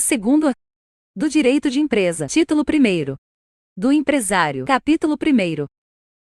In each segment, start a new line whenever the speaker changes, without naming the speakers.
2º. Do direito de empresa. Título 1º. Do empresário. Capítulo 1º.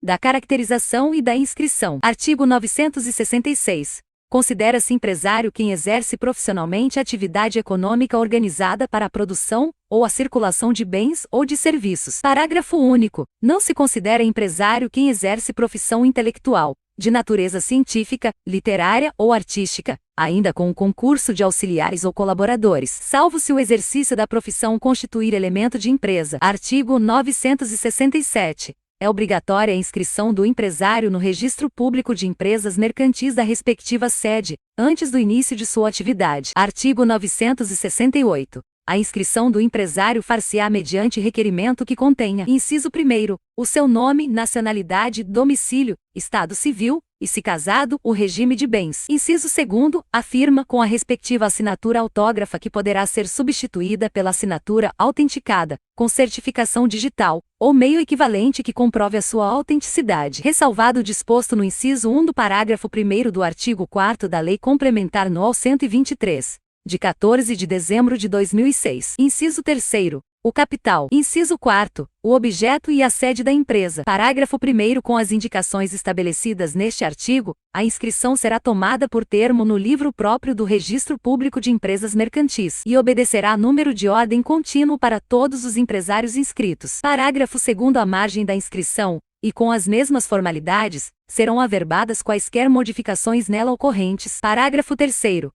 Da caracterização e da inscrição. Artigo 966. Considera-se empresário quem exerce profissionalmente atividade econômica organizada para a produção ou a circulação de bens ou de serviços. Parágrafo único. Não se considera empresário quem exerce profissão intelectual, de natureza científica, literária ou artística, ainda com o concurso de auxiliares ou colaboradores, salvo se o exercício da profissão constituir elemento de empresa. Artigo 967. É obrigatória a inscrição do empresário no Registro Público de Empresas Mercantis da respectiva sede, antes do início de sua atividade. Artigo 968. A inscrição do empresário far-se-á mediante requerimento que contenha: inciso 1º, o seu nome, nacionalidade, domicílio, estado civil, e se casado, o regime de bens. Inciso 2º, a firma com a respectiva assinatura autógrafa que poderá ser substituída pela assinatura autenticada, com certificação digital, ou meio equivalente que comprove a sua autenticidade. Ressalvado o disposto no inciso 1 do parágrafo 1º do artigo 4º da Lei Complementar nº 123, de 14 de dezembro de 2006. Inciso 3º. O capital. Inciso 4º. O objeto e a sede da empresa. Parágrafo 1º. Com as indicações estabelecidas neste artigo, a inscrição será tomada por termo no livro próprio do Registro Público de Empresas Mercantis e obedecerá a número de ordem contínuo para todos os empresários inscritos. Parágrafo 2º. À margem da inscrição, e com as mesmas formalidades, serão averbadas quaisquer modificações nela ocorrentes. Parágrafo 3º.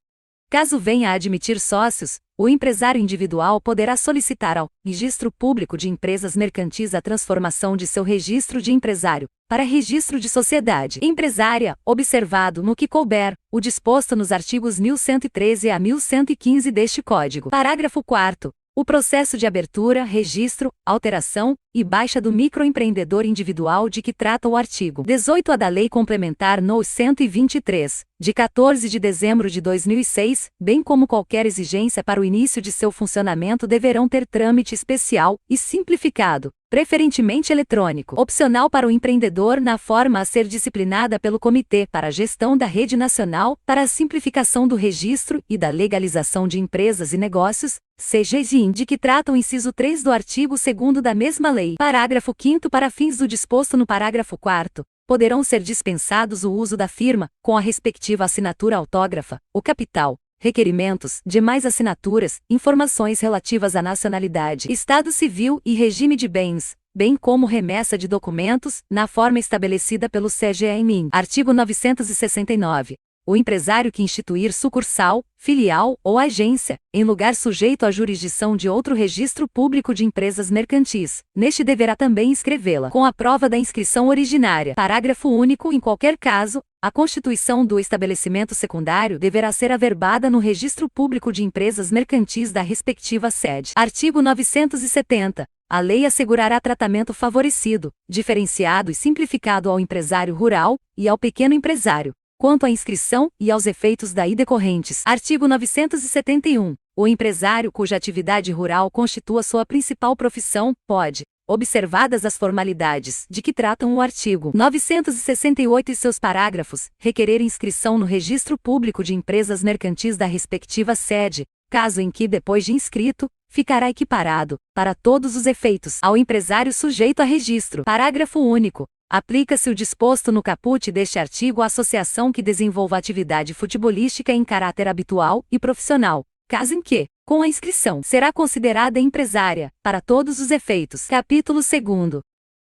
Caso venha a admitir sócios, o empresário individual poderá solicitar ao Registro Público de Empresas Mercantis a transformação de seu registro de empresário para registro de sociedade empresária, observado, no que couber, o disposto nos artigos 1113 a 1115 deste Código. Parágrafo 4º. O processo de abertura, registro, alteração e baixa do microempreendedor individual de que trata o artigo 18A da Lei Complementar nº 123, de 14 de dezembro de 2006, bem como qualquer exigência para o início de seu funcionamento deverão ter trâmite especial e simplificado, preferentemente eletrônico, opcional para o empreendedor na forma a ser disciplinada pelo Comitê para a Gestão da Rede Nacional para a Simplificação do Registro e da Legalização de Empresas e Negócios, CGEGIN, de que trata o inciso 3 do artigo 2º da mesma lei. Parágrafo 5º. Para fins do disposto no parágrafo 4º, poderão ser dispensados o uso da firma, com a respectiva assinatura autógrafa, o capital, requerimentos, demais assinaturas, informações relativas à nacionalidade, estado civil e regime de bens, bem como remessa de documentos, na forma estabelecida pelo CGEMIN. Artigo 969. O empresário que instituir sucursal, filial ou agência, em lugar sujeito à jurisdição de outro registro público de empresas mercantis, neste deverá também inscrevê-la, com a prova da inscrição originária. Parágrafo único. Em qualquer caso, a constituição do estabelecimento secundário deverá ser averbada no Registro Público de Empresas Mercantis da respectiva sede. Artigo 970. A lei assegurará tratamento favorecido, diferenciado e simplificado ao empresário rural e ao pequeno empresário, quanto à inscrição e aos efeitos daí decorrentes. Artigo 971. O empresário cuja atividade rural constitua sua principal profissão, pode, observadas as formalidades de que tratam o artigo 968 e seus parágrafos, requerer inscrição no Registro Público de Empresas Mercantis da respectiva sede, caso em que, depois de inscrito, ficará equiparado, para todos os efeitos, ao empresário sujeito a registro. Parágrafo único. Aplica-se o disposto no caput deste artigo à associação que desenvolva atividade futebolística em caráter habitual e profissional, caso em que, com a inscrição, será considerada empresária, para todos os efeitos. Capítulo 2º.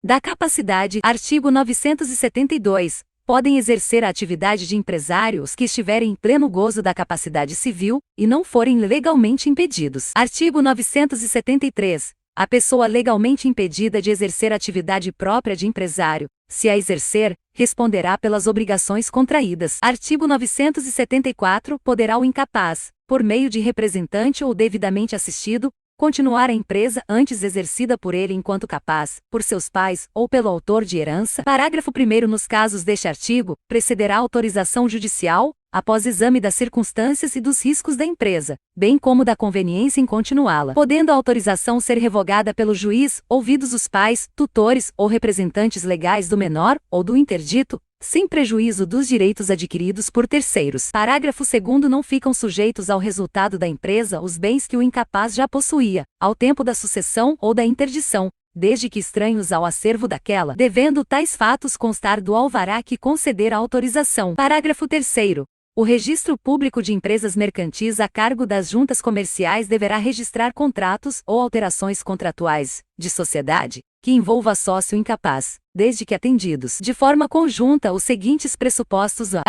Da capacidade. Artigo 972. Podem exercer a atividade de empresário os que estiverem em pleno gozo da capacidade civil e não forem legalmente impedidos. Artigo 973. A pessoa legalmente impedida de exercer atividade própria de empresário, se a exercer, responderá pelas obrigações contraídas. Artigo 974. Poderá o incapaz, por meio de representante ou devidamente assistido, continuar a empresa antes exercida por ele enquanto capaz, por seus pais ou pelo autor de herança. Parágrafo 1º. Nos casos deste artigo, precederá autorização judicial, após exame das circunstâncias e dos riscos da empresa, bem como da conveniência em continuá-la, podendo a autorização ser revogada pelo juiz, ouvidos os pais, tutores ou representantes legais do menor ou do interdito, sem prejuízo dos direitos adquiridos por terceiros. Parágrafo 2º. Não ficam sujeitos ao resultado da empresa os bens que o incapaz já possuía, ao tempo da sucessão ou da interdição, desde que estranhos ao acervo daquela, devendo tais fatos constar do alvará que conceder a autorização. Parágrafo 3º. O Registro Público de Empresas Mercantis a cargo das juntas comerciais deverá registrar contratos ou alterações contratuais, de sociedade, que envolva sócio incapaz, desde que atendidos de forma conjunta os seguintes pressupostos. A.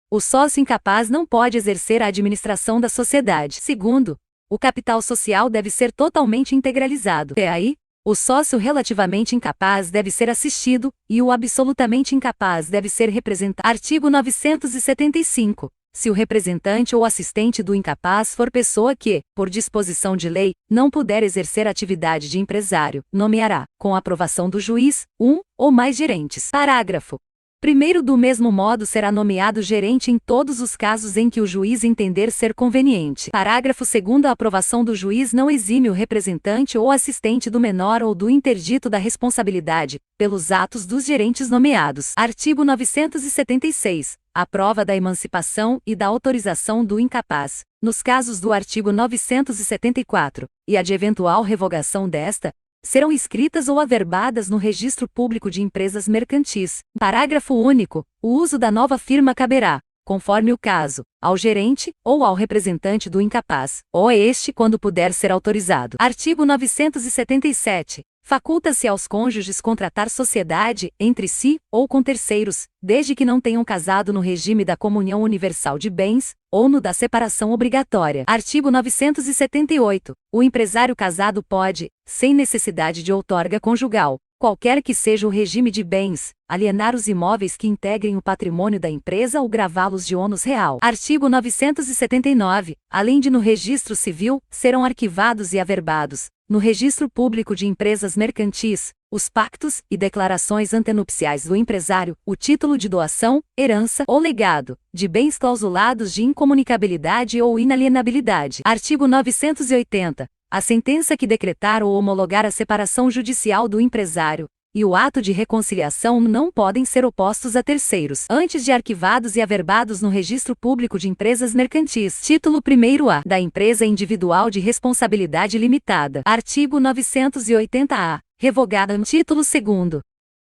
O sócio incapaz não pode exercer a administração da sociedade. Segundo, o capital social deve ser totalmente integralizado. B. O sócio relativamente incapaz deve ser assistido, e o absolutamente incapaz deve ser representado. Artigo 975. Se o representante ou assistente do incapaz for pessoa que, por disposição de lei, não puder exercer atividade de empresário, nomeará, com aprovação do juiz, um ou mais gerentes. Parágrafo 1º. Do mesmo modo será nomeado gerente em todos os casos em que o juiz entender ser conveniente. Parágrafo 2º. A aprovação do juiz não exime o representante ou assistente do menor ou do interdito da responsabilidade, pelos atos dos gerentes nomeados. Artigo 976. A prova da emancipação e da autorização do incapaz, nos casos do artigo 974, e a de eventual revogação desta, serão escritas ou averbadas no Registro Público de Empresas Mercantis. Parágrafo único. O uso da nova firma caberá, conforme o caso, ao gerente ou ao representante do incapaz, ou a este quando puder ser autorizado. Artigo 977. Faculta-se aos cônjuges contratar sociedade, entre si, ou com terceiros, desde que não tenham casado no regime da comunhão universal de bens, ou no da separação obrigatória. Artigo 978. O empresário casado pode, sem necessidade de outorga conjugal, qualquer que seja o regime de bens, alienar os imóveis que integrem o patrimônio da empresa ou gravá-los de ônus real. Artigo 979. Além de no registro civil, serão arquivados e averbados, no Registro Público de Empresas Mercantis, os pactos e declarações antenupciais do empresário, o título de doação, herança ou legado, de bens clausulados de incomunicabilidade ou inalienabilidade. Artigo 980. A sentença que decretar ou homologar a separação judicial do empresário e o ato de reconciliação não podem ser opostos a terceiros, antes de arquivados e averbados no Registro Público de Empresas Mercantis. Título 1º-A da empresa individual de responsabilidade limitada. Artigo 980-A. Revogada. Título 2º.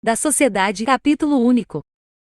Da sociedade. Capítulo único.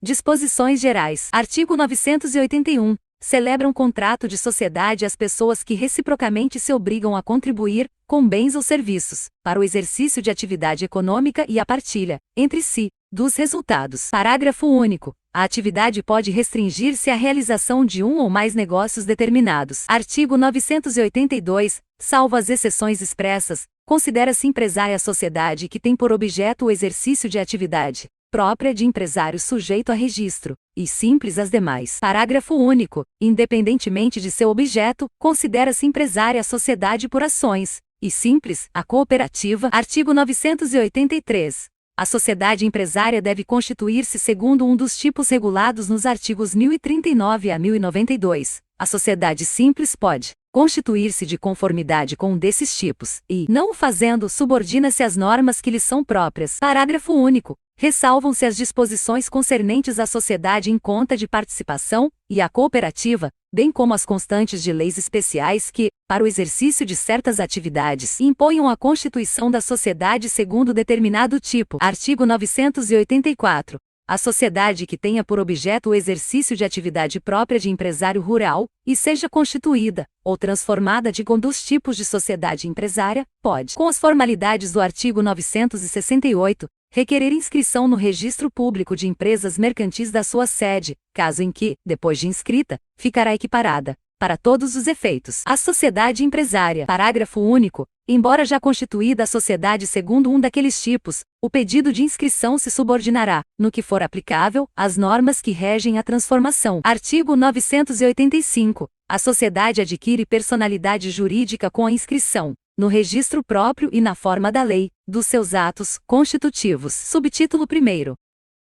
Disposições gerais. Artigo 981. Celebram contrato de sociedade as pessoas que reciprocamente se obrigam a contribuir, com bens ou serviços, para o exercício de atividade econômica e a partilha, entre si, dos resultados. Parágrafo único. A atividade pode restringir-se à realização de um ou mais negócios determinados. Artigo 982. Salvo as exceções expressas, considera-se empresária a sociedade que tem por objeto o exercício de atividade própria de empresário sujeito a registro, e simples as demais. Parágrafo único. Independentemente de seu objeto, considera-se empresária a sociedade por ações, e simples, a cooperativa. Artigo 983. A sociedade empresária deve constituir-se segundo um dos tipos regulados nos artigos 1039 a 1092. A sociedade simples pode constituir-se de conformidade com um desses tipos, e, não o fazendo, subordina-se às normas que lhe são próprias. Parágrafo único. Ressalvam-se as disposições concernentes à sociedade em conta de participação, e à cooperativa, bem como as constantes de leis especiais que, para o exercício de certas atividades, imponham a constituição da sociedade segundo determinado tipo. Artigo 984. A sociedade que tenha por objeto o exercício de atividade própria de empresário rural, e seja constituída, ou transformada de um dos tipos de sociedade empresária, pode, com as formalidades do artigo 968, requerer inscrição no Registro Público de Empresas Mercantis da sua sede, caso em que, depois de inscrita, ficará equiparada, para todos os efeitos, à sociedade empresária. Parágrafo único. Embora já constituída a sociedade segundo um daqueles tipos, o pedido de inscrição se subordinará, no que for aplicável, às normas que regem a transformação. Artigo 985. A sociedade adquire personalidade jurídica com a inscrição, no registro próprio e na forma da lei, dos seus atos constitutivos. Subtítulo 1º.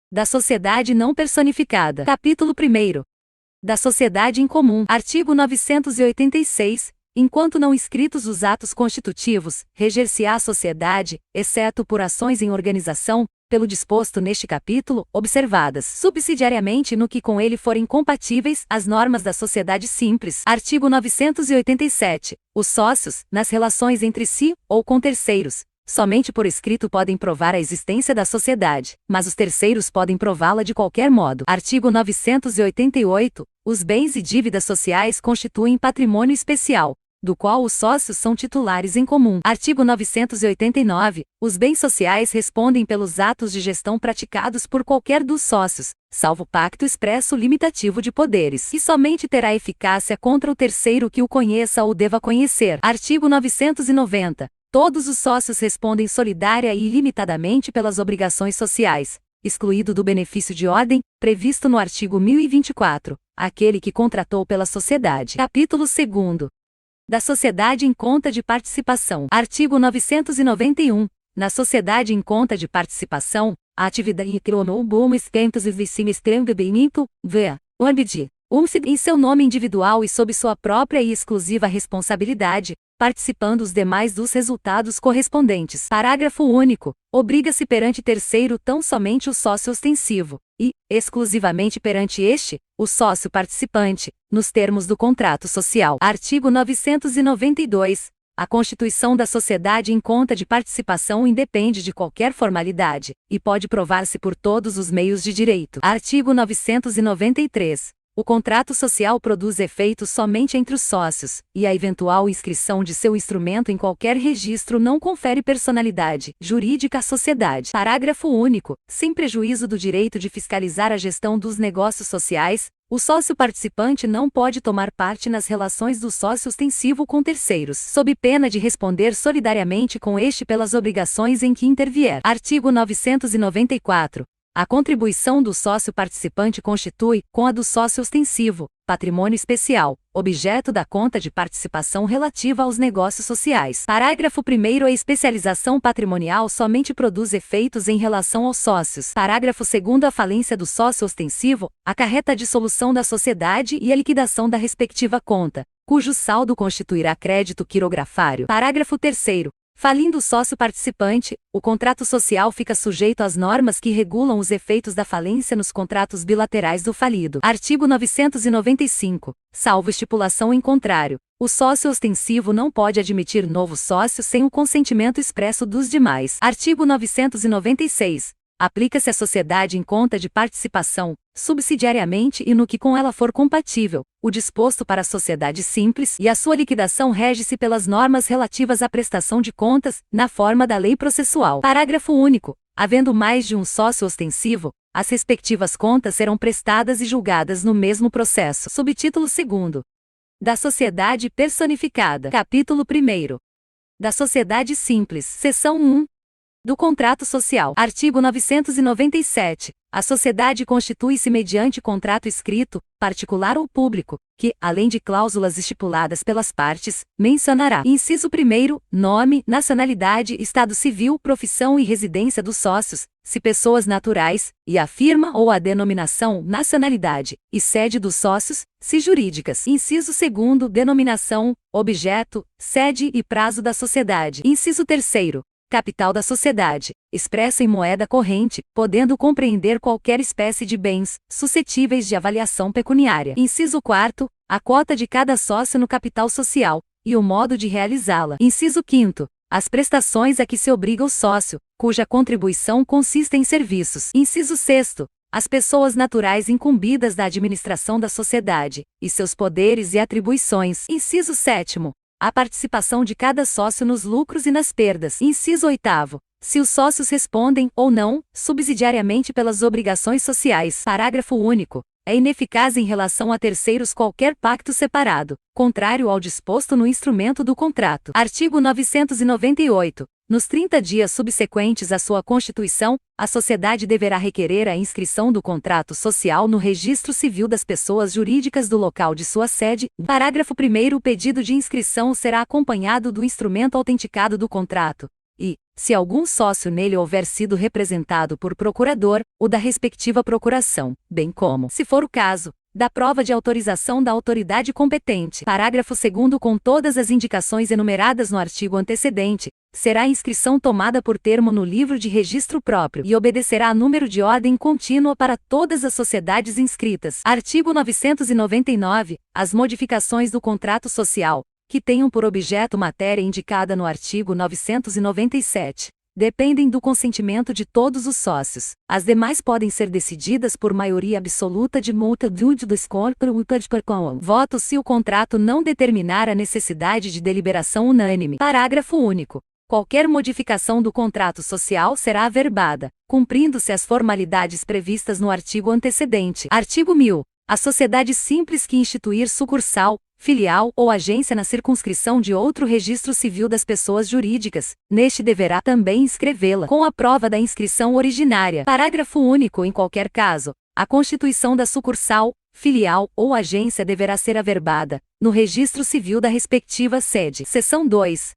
Da sociedade não personificada. Capítulo 1º. Da sociedade em comum. Artigo 986. Enquanto não escritos os atos constitutivos, reger-se-á a sociedade, exceto por ações em organização, pelo disposto neste capítulo, observadas subsidiariamente no que com ele forem compatíveis as normas da sociedade simples. Artigo 987. Os sócios, nas relações entre si, ou com terceiros, somente por escrito podem provar a existência da sociedade, mas os terceiros podem prová-la de qualquer modo. Artigo 988. Os bens e dívidas sociais constituem patrimônio especial, do qual os sócios são titulares em comum. Artigo 989. Os bens sociais respondem pelos atos de gestão praticados por qualquer dos sócios, salvo pacto expresso limitativo de poderes, e somente terá eficácia contra o terceiro que o conheça ou deva conhecer. Artigo 990. Todos os sócios respondem solidária e ilimitadamente pelas obrigações sociais, excluído do benefício de ordem, previsto no artigo 1024, aquele que contratou pela sociedade. Capítulo 2º. Da sociedade em conta de participação. Artigo 991. Na sociedade em conta de participação, a atividade cronoboom esquentos e vicimestrengebemento, v. Orbid. Em seu nome individual e sob sua própria e exclusiva responsabilidade, participando os demais dos resultados correspondentes. Parágrafo único. Obriga-se perante terceiro tão somente o sócio ostensivo, e, exclusivamente perante este, o sócio participante, nos termos do contrato social. Artigo 992. A constituição da sociedade em conta de participação independe de qualquer formalidade, e pode provar-se por todos os meios de direito. Artigo 993. O contrato social produz efeitos somente entre os sócios, e a eventual inscrição de seu instrumento em qualquer registro não confere personalidade jurídica à sociedade. Parágrafo único. Sem prejuízo do direito de fiscalizar a gestão dos negócios sociais, o sócio participante não pode tomar parte nas relações do sócio ostensivo com terceiros, sob pena de responder solidariamente com este pelas obrigações em que intervier. Artigo 994. A contribuição do sócio participante constitui, com a do sócio ostensivo, patrimônio especial, objeto da conta de participação relativa aos negócios sociais. Parágrafo 1º. A especialização patrimonial somente produz efeitos em relação aos sócios. Parágrafo 2º. A falência do sócio ostensivo acarreta a dissolução da sociedade e a liquidação da respectiva conta, cujo saldo constituirá crédito quirografário. Parágrafo 3º. Falindo o sócio participante, o contrato social fica sujeito às normas que regulam os efeitos da falência nos contratos bilaterais do falido. Artigo 995. Salvo estipulação em contrário, o sócio ostensivo não pode admitir novo sócio sem o consentimento expresso dos demais. Artigo 996. Aplica-se à sociedade em conta de participação, subsidiariamente e no que com ela for compatível, o disposto para a sociedade simples e a sua liquidação rege-se pelas normas relativas à prestação de contas, na forma da lei processual. Parágrafo único. Havendo mais de um sócio ostensivo, as respectivas contas serão prestadas e julgadas no mesmo processo. Subtítulo 2º. Da sociedade personificada. Capítulo 1º. Da sociedade simples. Seção 1. Do contrato social. Artigo 997. A sociedade constitui-se mediante contrato escrito, particular ou público, que, além de cláusulas estipuladas pelas partes, mencionará: inciso 1º, nome, nacionalidade, estado civil, profissão e residência dos sócios, se pessoas naturais, e a firma ou a denominação, nacionalidade, e sede dos sócios, se jurídicas. Inciso 2º, denominação, objeto, sede e prazo da sociedade. Inciso 3º. Capital da sociedade, expresso em moeda corrente, podendo compreender qualquer espécie de bens, suscetíveis de avaliação pecuniária. Inciso 4º, a cota de cada sócio no capital social, e o modo de realizá-la. Inciso 5º, as prestações a que se obriga o sócio, cuja contribuição consiste em serviços. Inciso 6º, as pessoas naturais incumbidas da administração da sociedade, e seus poderes e atribuições. Inciso 7º, a participação de cada sócio nos lucros e nas perdas. Inciso 8º. Se os sócios respondem, ou não, subsidiariamente pelas obrigações sociais. Parágrafo único. É ineficaz em relação a terceiros qualquer pacto separado, contrário ao disposto no instrumento do contrato. Artigo 998. Nos 30 dias subsequentes à sua constituição, a sociedade deverá requerer a inscrição do contrato social no registro civil das pessoas jurídicas do local de sua sede. Parágrafo 1º. O pedido de inscrição será acompanhado do instrumento autenticado do contrato, e, se algum sócio nele houver sido representado por procurador, o da respectiva procuração, bem como, se for o caso, da prova de autorização da autoridade competente. Parágrafo 2º. Com todas as indicações enumeradas no artigo antecedente, será a inscrição tomada por termo no livro de registro próprio e obedecerá a número de ordem contínua para todas as sociedades inscritas. Artigo 999. As modificações do contrato social, que tenham por objeto matéria indicada no artigo 997, dependem do consentimento de todos os sócios. As demais podem ser decididas por maioria absoluta de multitude dos corpos votos se o contrato não determinar a necessidade de deliberação unânime. Parágrafo único. Qualquer modificação do contrato social será averbada, cumprindo-se as formalidades previstas no artigo antecedente. Artigo 1000. A sociedade simples que instituir sucursal, filial ou agência na circunscrição de outro registro civil das pessoas jurídicas, neste deverá também inscrevê-la com a prova da inscrição originária. Parágrafo único. Em qualquer caso, a constituição da sucursal, filial ou agência deverá ser averbada no registro civil da respectiva sede. Seção 2.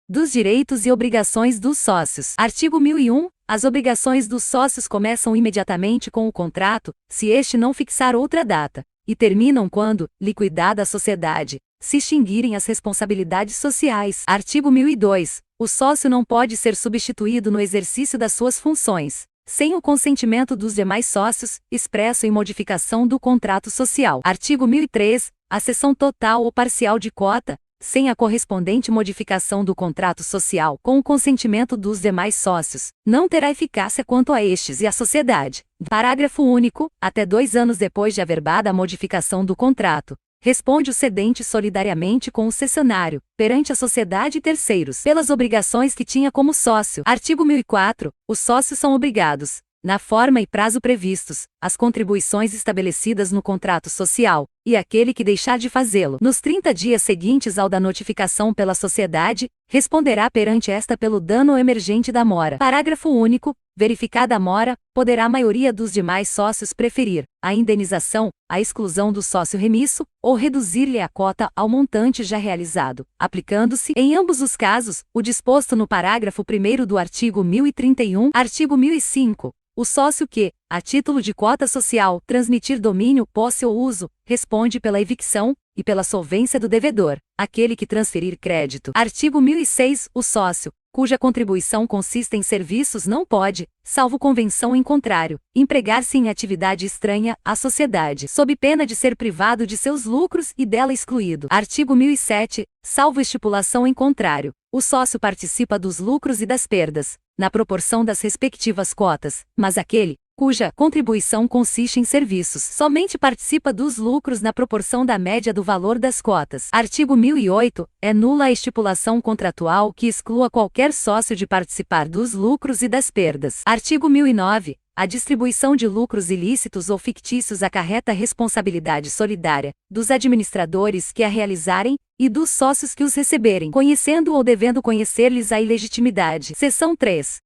Dos direitos e obrigações dos sócios. Artigo 1001. As obrigações dos sócios começam imediatamente com o contrato, se este não fixar outra data, e terminam quando, liquidada a sociedade, se extinguirem as responsabilidades sociais. Artigo 1002. O sócio não pode ser substituído no exercício das suas funções, sem o consentimento dos demais sócios, expresso em modificação do contrato social. Artigo 1003. A cessão total ou parcial de cota, sem a correspondente modificação do contrato social com o consentimento dos demais sócios, não terá eficácia quanto a estes e à sociedade. Parágrafo único. Até 2 anos depois de averbada a modificação do contrato, responde o cedente solidariamente com o cessionário, perante a sociedade e terceiros, pelas obrigações que tinha como sócio. Artigo 1004. Os sócios são obrigados, na forma e prazo previstos, as contribuições estabelecidas no contrato social, e aquele que deixar de fazê-lo nos 30 dias seguintes ao da notificação pela sociedade, responderá perante esta pelo dano emergente da mora. Parágrafo único. Verificada a mora, poderá a maioria dos demais sócios preferir a indenização, a exclusão do sócio remisso, ou reduzir-lhe a cota ao montante já realizado, aplicando-se, em ambos os casos, o disposto no parágrafo 1º do artigo 1031. Artigo 1005. O sócio que, a título de cota social, transmitir domínio, posse ou uso, responde pela evicção e pela solvência do devedor, aquele que transferir crédito. Artigo 1006. O sócio, cuja contribuição consiste em serviços não pode, salvo convenção em contrário, empregar-se em atividade estranha à sociedade, sob pena de ser privado de seus lucros e dela excluído. Artigo 1007. Salvo estipulação em contrário, o sócio participa dos lucros e das perdas, na proporção das respectivas cotas, mas aquele, cuja contribuição consiste em serviços, somente participa dos lucros na proporção da média do valor das cotas. Artigo 1008. É nula a estipulação contratual que exclua qualquer sócio de participar dos lucros e das perdas. Artigo 1009. A distribuição de lucros ilícitos ou fictícios acarreta responsabilidade solidária dos administradores que a realizarem e dos sócios que os receberem, conhecendo ou devendo conhecer-lhes a ilegitimidade. Seção 3.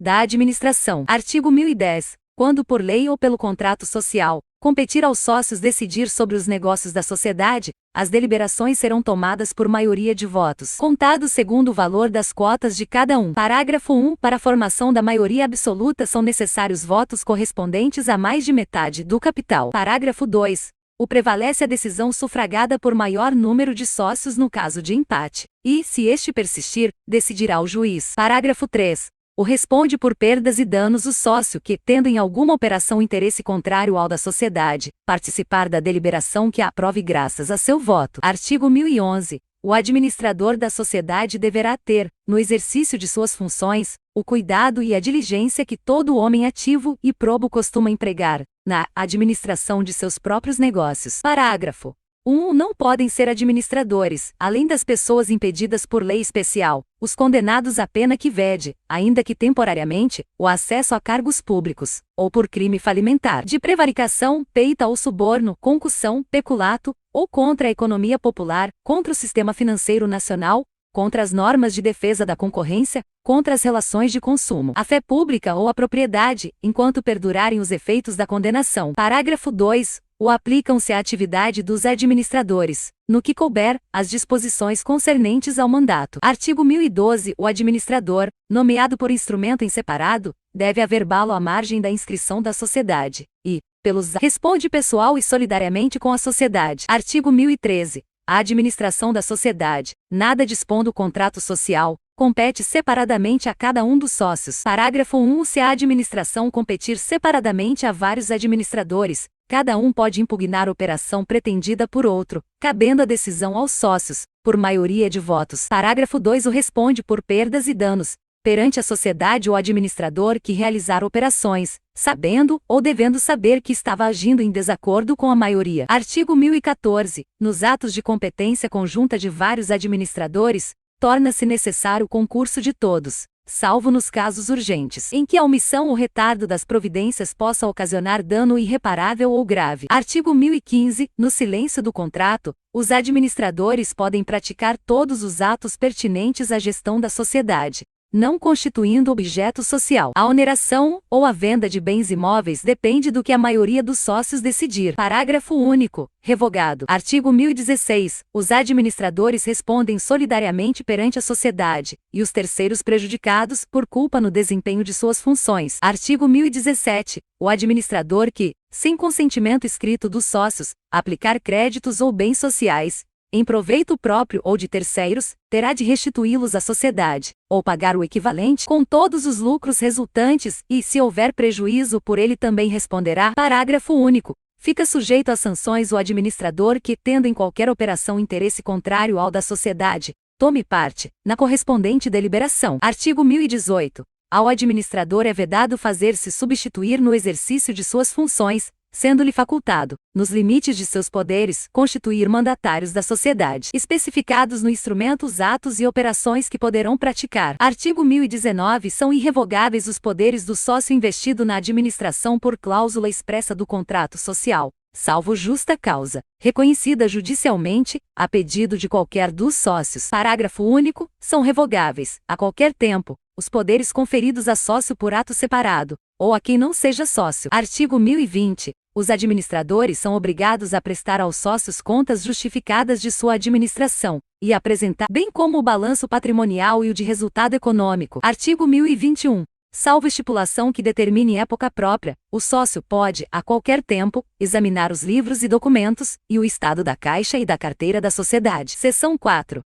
Da administração. Artigo 1010. Quando por lei ou pelo contrato social, competir aos sócios decidir sobre os negócios da sociedade, as deliberações serão tomadas por maioria de votos, contados segundo o valor das cotas de cada um. Parágrafo 1. Para a formação da maioria absoluta são necessários votos correspondentes a mais de metade do capital. Parágrafo 2. O prevalece a decisão sufragada por maior número de sócios no caso de empate, e, se este persistir, decidirá o juiz. Parágrafo 3. O responde por perdas e danos o sócio que, tendo em alguma operação interesse contrário ao da sociedade, participar da deliberação que a aprove graças a seu voto. Artigo 1011. O administrador da sociedade deverá ter, no exercício de suas funções, o cuidado e a diligência que todo homem ativo e probo costuma empregar, na administração de seus próprios negócios. Parágrafo 1. Não podem ser administradores, além das pessoas impedidas por lei especial, os condenados à pena que vede, ainda que temporariamente, o acesso a cargos públicos, ou por crime falimentar, de prevaricação, peita ou suborno, concussão, peculato, ou contra a economia popular, contra o sistema financeiro nacional, contra as normas de defesa da concorrência, contra as relações de consumo, a fé pública ou a propriedade, enquanto perdurarem os efeitos da condenação. Parágrafo 2. ou aplicam-se à atividade dos administradores, no que couber, as disposições concernentes ao mandato. Artigo 1012. O administrador, nomeado por instrumento em separado, deve averbá-lo à margem da inscrição da sociedade, e, pelos responde pessoal e solidariamente com a sociedade. Artigo 1013. A administração da sociedade, nada dispondo o contrato social, compete separadamente a cada um dos sócios. Parágrafo 1. Se a administração competir separadamente a vários administradores, cada um pode impugnar a operação pretendida por outro, cabendo a decisão aos sócios, por maioria de votos. Parágrafo 2. O responde por perdas e danos, perante a sociedade ou administrador que realizar operações, sabendo ou devendo saber que estava agindo em desacordo com a maioria. Artigo 1014. Nos atos de competência conjunta de vários administradores, torna-se necessário o concurso de todos, salvo nos casos urgentes, em que a omissão ou retardo das providências possa ocasionar dano irreparável ou grave. Artigo 1015. No silêncio do contrato, os administradores podem praticar todos os atos pertinentes à gestão da sociedade, não constituindo objeto social. A oneração ou a venda de bens imóveis depende do que a maioria dos sócios decidir. Parágrafo único. Revogado. Artigo 1016. Os administradores respondem solidariamente perante a sociedade, e os terceiros prejudicados por culpa no desempenho de suas funções. Artigo 1017. O administrador que, sem consentimento escrito dos sócios, aplicar créditos ou bens sociais, em proveito próprio ou de terceiros, terá de restituí-los à sociedade, ou pagar o equivalente com todos os lucros resultantes e, se houver prejuízo por ele também responderá. Parágrafo único. Fica sujeito a sanções o administrador que, tendo em qualquer operação interesse contrário ao da sociedade, tome parte, na correspondente deliberação. Artigo 1018. Ao administrador é vedado fazer-se substituir no exercício de suas funções, sendo-lhe facultado, nos limites de seus poderes, constituir mandatários da sociedade, especificados no instrumento os atos e operações que poderão praticar. Artigo 1019. São irrevogáveis os poderes do sócio investido na administração por cláusula expressa do contrato social, salvo justa causa, reconhecida judicialmente, a pedido de qualquer dos sócios. Parágrafo único. São revogáveis, a qualquer tempo, os poderes conferidos a sócio por ato separado, ou a quem não seja sócio. Artigo 1020. Os administradores são obrigados a prestar aos sócios contas justificadas de sua administração, e apresentar, bem como o balanço patrimonial e o de resultado econômico. Artigo 1021. Salvo estipulação que determine época própria, o sócio pode, a qualquer tempo, examinar os livros e documentos, e o estado da caixa e da carteira da sociedade. Seção 4.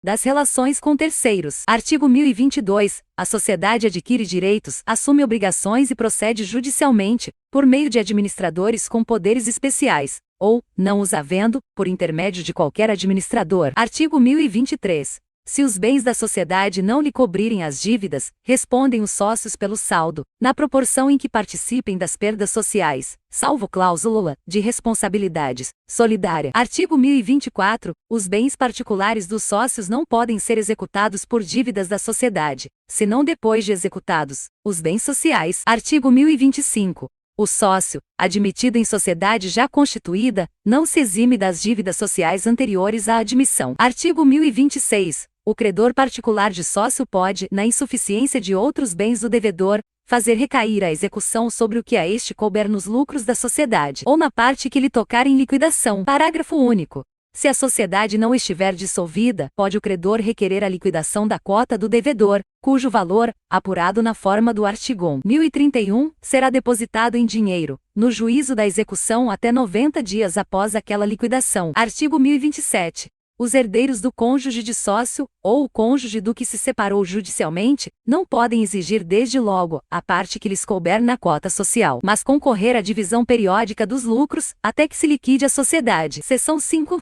Das relações com terceiros. Artigo 1022. A sociedade adquire direitos, assume obrigações e procede judicialmente, por meio de administradores com poderes especiais, ou, não os havendo, por intermédio de qualquer administrador. Artigo 1023. Se os bens da sociedade não lhe cobrirem as dívidas, respondem os sócios pelo saldo, na proporção em que participem das perdas sociais, salvo cláusula de responsabilidades solidária. Artigo 1024. Os bens particulares dos sócios não podem ser executados por dívidas da sociedade, senão depois de executados os bens sociais. Artigo 1025. O sócio, admitido em sociedade já constituída, não se exime das dívidas sociais anteriores à admissão. Artigo 1026. O credor particular de sócio pode, na insuficiência de outros bens do devedor, fazer recair a execução sobre o que a este couber nos lucros da sociedade, ou na parte que lhe tocar em liquidação. Parágrafo único. Se a sociedade não estiver dissolvida, pode o credor requerer a liquidação da quota do devedor, cujo valor, apurado na forma do artigo 1031, será depositado em dinheiro, no juízo da execução até 90 dias após aquela liquidação. Artigo 1027. Os herdeiros do cônjuge de sócio, ou o cônjuge do que se separou judicialmente, não podem exigir desde logo a parte que lhes couber na quota social, mas concorrer à divisão periódica dos lucros, até que se liquide a sociedade. Seção 5.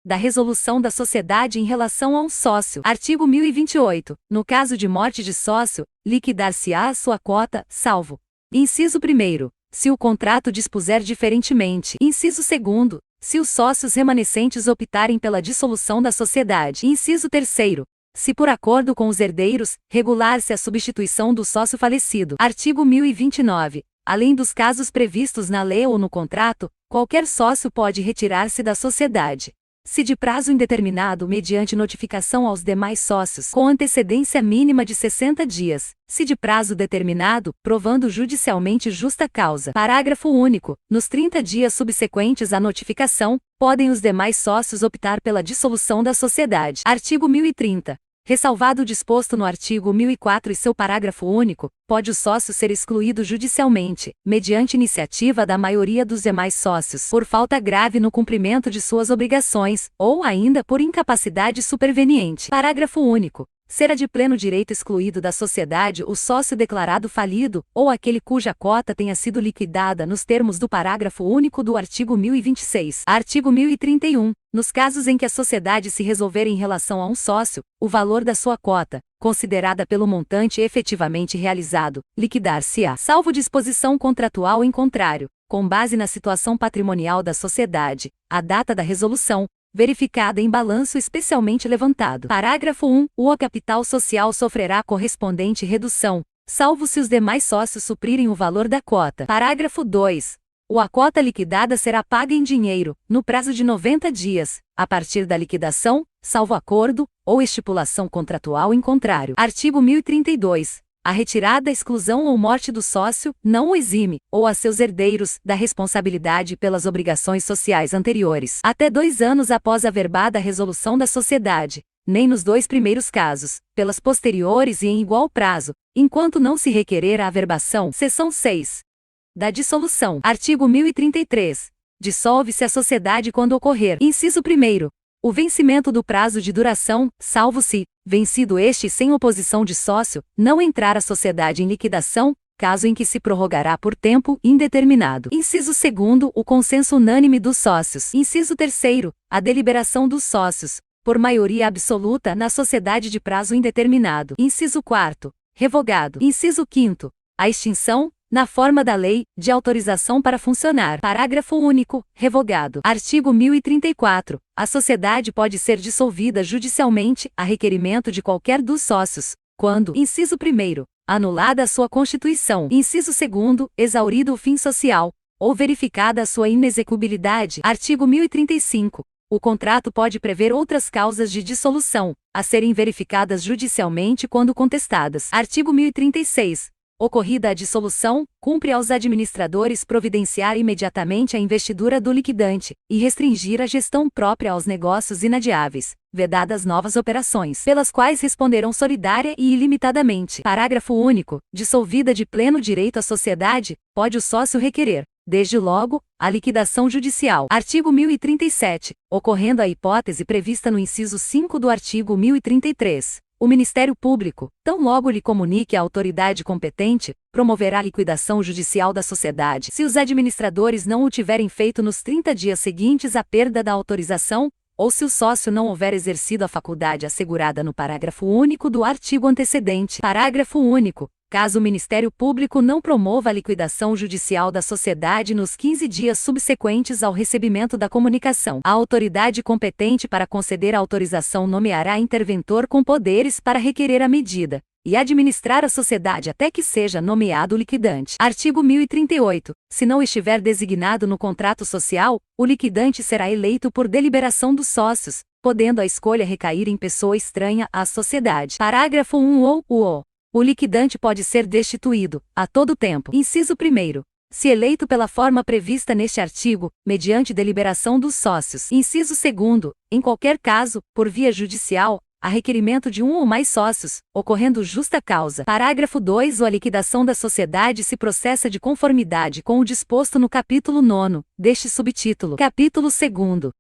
Da resolução da sociedade em relação a um sócio. Artigo 1028. No caso de morte de sócio, liquidar-se-á a sua quota, salvo. Inciso 1º. Se o contrato dispuser diferentemente. Inciso 2º. Se os sócios remanescentes optarem pela dissolução da sociedade. Inciso 3º. Se por acordo com os herdeiros, regular-se a substituição do sócio falecido. Artigo 1029. Além dos casos previstos na lei ou no contrato, qualquer sócio pode retirar-se da sociedade, se de prazo indeterminado mediante notificação aos demais sócios com antecedência mínima de 60 dias, se de prazo determinado, provando judicialmente justa causa. Parágrafo único. Nos 30 dias subsequentes à notificação, podem os demais sócios optar pela dissolução da sociedade. Artigo 1030. Ressalvado o disposto no artigo 1004 e seu parágrafo único, pode o sócio ser excluído judicialmente, mediante iniciativa da maioria dos demais sócios, por falta grave no cumprimento de suas obrigações, ou ainda por incapacidade superveniente. Parágrafo único. Será de pleno direito excluído da sociedade o sócio declarado falido, ou aquele cuja cota tenha sido liquidada nos termos do parágrafo único do artigo 1026. Artigo 1031. Nos casos em que a sociedade se resolver em relação a um sócio, o valor da sua cota, considerada pelo montante efetivamente realizado, liquidar-se-á, salvo disposição contratual em contrário, com base na situação patrimonial da sociedade, a data da resolução, verificada em balanço especialmente levantado. Parágrafo 1. O capital social sofrerá correspondente redução, salvo se os demais sócios suprirem o valor da cota. Parágrafo 2. A cota liquidada será paga em dinheiro, no prazo de 90 dias, a partir da liquidação, salvo acordo, ou estipulação contratual em contrário. Artigo 1032. A retirada, exclusão ou morte do sócio, não o exime, ou a seus herdeiros, da responsabilidade pelas obrigações sociais anteriores, até 2 anos após a averbada resolução da sociedade, nem nos 2 primeiros casos, pelas posteriores e em igual prazo, enquanto não se requerer a averbação. Seção 6. Da dissolução. Artigo 1033. Dissolve-se a sociedade quando ocorrer. Inciso 1º. O vencimento do prazo de duração, salvo se, vencido este sem oposição de sócio, não entrar a sociedade em liquidação, caso em que se prorrogará por tempo indeterminado. Inciso 2º. O consenso unânime dos sócios. Inciso 3º. A deliberação dos sócios, por maioria absoluta na sociedade de prazo indeterminado. Inciso 4º. Revogado. Inciso 5º. A extinção, na forma da lei, de autorização para funcionar. Parágrafo único. Revogado. Artigo 1034. A sociedade pode ser dissolvida judicialmente, a requerimento de qualquer dos sócios, quando, inciso 1º, anulada a sua constituição. Inciso 2º, exaurido o fim social, ou verificada a sua inexecuibilidade. Artigo 1035. O contrato pode prever outras causas de dissolução, a serem verificadas judicialmente quando contestadas. Artigo 1036. Ocorrida a dissolução, cumpre aos administradores providenciar imediatamente a investidura do liquidante, e restringir a gestão própria aos negócios inadiáveis, vedadas novas operações, pelas quais responderão solidária e ilimitadamente. Parágrafo único. Dissolvida de pleno direito a sociedade, pode o sócio requerer, desde logo, a liquidação judicial. Artigo 1037. Ocorrendo a hipótese prevista no inciso 5 do artigo 1033. O Ministério Público, tão logo lhe comunique à autoridade competente, promoverá a liquidação judicial da sociedade, se os administradores não o tiverem feito nos 30 dias seguintes à perda da autorização, ou se o sócio não houver exercido a faculdade assegurada no parágrafo único do artigo antecedente. Parágrafo único. Caso o Ministério Público não promova a liquidação judicial da sociedade nos 15 dias subsequentes ao recebimento da comunicação, a autoridade competente para conceder a autorização nomeará interventor com poderes para requerer a medida e administrar a sociedade até que seja nomeado o liquidante. Artigo 1038. Se não estiver designado no contrato social, o liquidante será eleito por deliberação dos sócios, podendo a escolha recair em pessoa estranha à sociedade. Parágrafo 1 O liquidante pode ser destituído, a todo tempo. Inciso 1º. Se eleito pela forma prevista neste artigo, mediante deliberação dos sócios. Inciso 2º. Em qualquer caso, por via judicial, a requerimento de um ou mais sócios, ocorrendo justa causa. Parágrafo 2 A liquidação da sociedade se processa de conformidade com o disposto no capítulo 9, deste subtítulo. Capítulo 2º.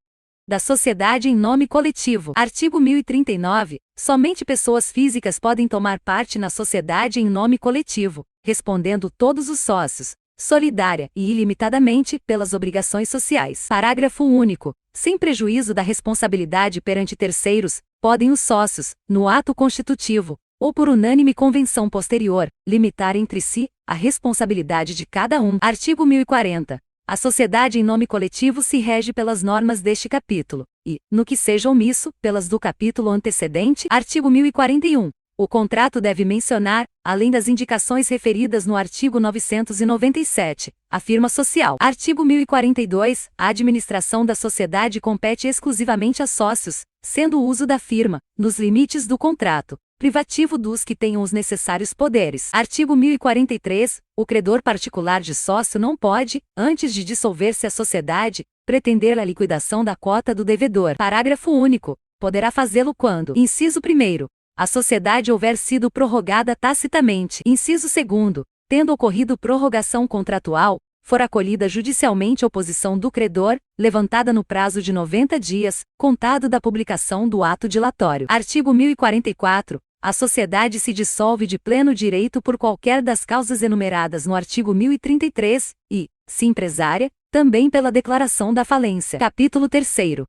Da sociedade em nome coletivo. Artigo 1039. Somente pessoas físicas podem tomar parte na sociedade em nome coletivo, respondendo todos os sócios, solidária e ilimitadamente, pelas obrigações sociais. Parágrafo único. Sem prejuízo da responsabilidade perante terceiros, podem os sócios, no ato constitutivo, ou por unânime convenção posterior, limitar entre si a responsabilidade de cada um. Artigo 1040. A sociedade em nome coletivo se rege pelas normas deste capítulo, e, no que seja omisso, pelas do capítulo antecedente. Artigo 1041. O contrato deve mencionar, além das indicações referidas no artigo 997, a firma social. Artigo 1042. A administração da sociedade compete exclusivamente a sócios, sendo o uso da firma, nos limites do contrato, privativo dos que tenham os necessários poderes. Artigo 1043. O credor particular de sócio não pode, antes de dissolver-se a sociedade, pretender a liquidação da cota do devedor. Parágrafo único. Poderá fazê-lo quando: inciso 1º. A sociedade houver sido prorrogada tacitamente. Inciso 2º. Tendo ocorrido prorrogação contratual, for acolhida judicialmente oposição do credor, levantada no prazo de 90 dias, contado da publicação do ato dilatório. Artigo 1044. A sociedade se dissolve de pleno direito por qualquer das causas enumeradas no artigo 1033, e, se empresária, também pela declaração da falência. Capítulo 3º.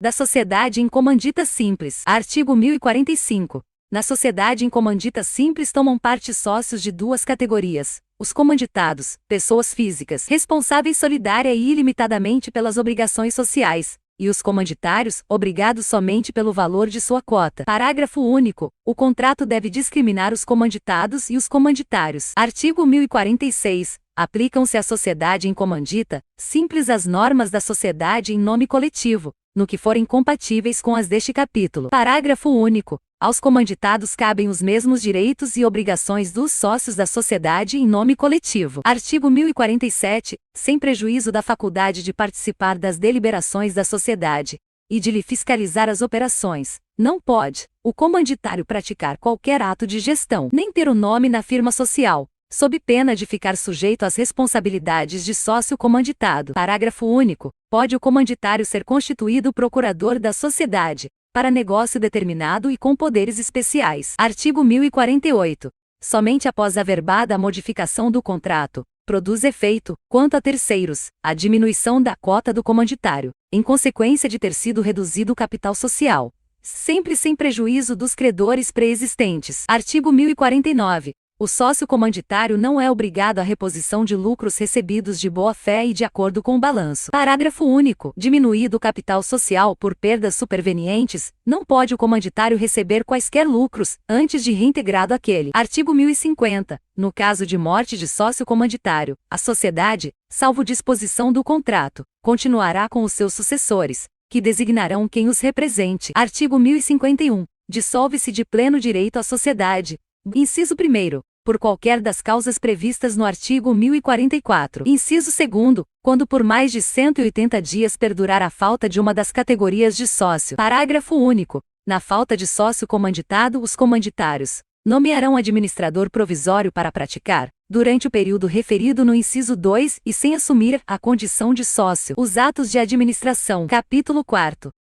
Da sociedade em comandita simples. Artigo 1045. Na sociedade em comandita simples tomam parte sócios de duas categorias: os comanditados, pessoas físicas, responsáveis solidária e ilimitadamente pelas obrigações sociais, e os comanditários, obrigados somente pelo valor de sua cota. Parágrafo único. O contrato deve discriminar os comanditados e os comanditários. Artigo 1046. Aplicam-se à sociedade em comandita simples as normas da sociedade em nome coletivo, no que forem compatíveis com as deste capítulo. Parágrafo único. Aos comanditados cabem os mesmos direitos e obrigações dos sócios da sociedade em nome coletivo. Artigo 1047. Sem prejuízo da faculdade de participar das deliberações da sociedade e de lhe fiscalizar as operações, não pode o comanditário praticar qualquer ato de gestão, nem ter o nome na firma social, sob pena de ficar sujeito às responsabilidades de sócio comanditado. Parágrafo único. Pode o comanditário ser constituído procurador da sociedade, para negócio determinado e com poderes especiais. Artigo 1048. Somente após averbada a modificação do contrato, produz efeito, quanto a terceiros, a diminuição da cota do comanditário, em consequência de ter sido reduzido o capital social, sempre sem prejuízo dos credores preexistentes. Artigo 1049. O sócio comanditário não é obrigado à reposição de lucros recebidos de boa-fé e de acordo com o balanço. Parágrafo único. Diminuído o capital social por perdas supervenientes, não pode o comanditário receber quaisquer lucros, antes de reintegrado aquele. Artigo 1050. No caso de morte de sócio comanditário, a sociedade, salvo disposição do contrato, continuará com os seus sucessores, que designarão quem os represente. Artigo 1051. Dissolve-se de pleno direito a sociedade. Inciso 1º. Por qualquer das causas previstas no artigo 1044. Inciso 2º. Quando por mais de 180 dias perdurar a falta de uma das categorias de sócio. Parágrafo único. Na falta de sócio comanditado, os comanditários nomearão administrador provisório para praticar, durante o período referido no inciso 2 e sem assumir a condição de sócio, os atos de administração. Capítulo 4.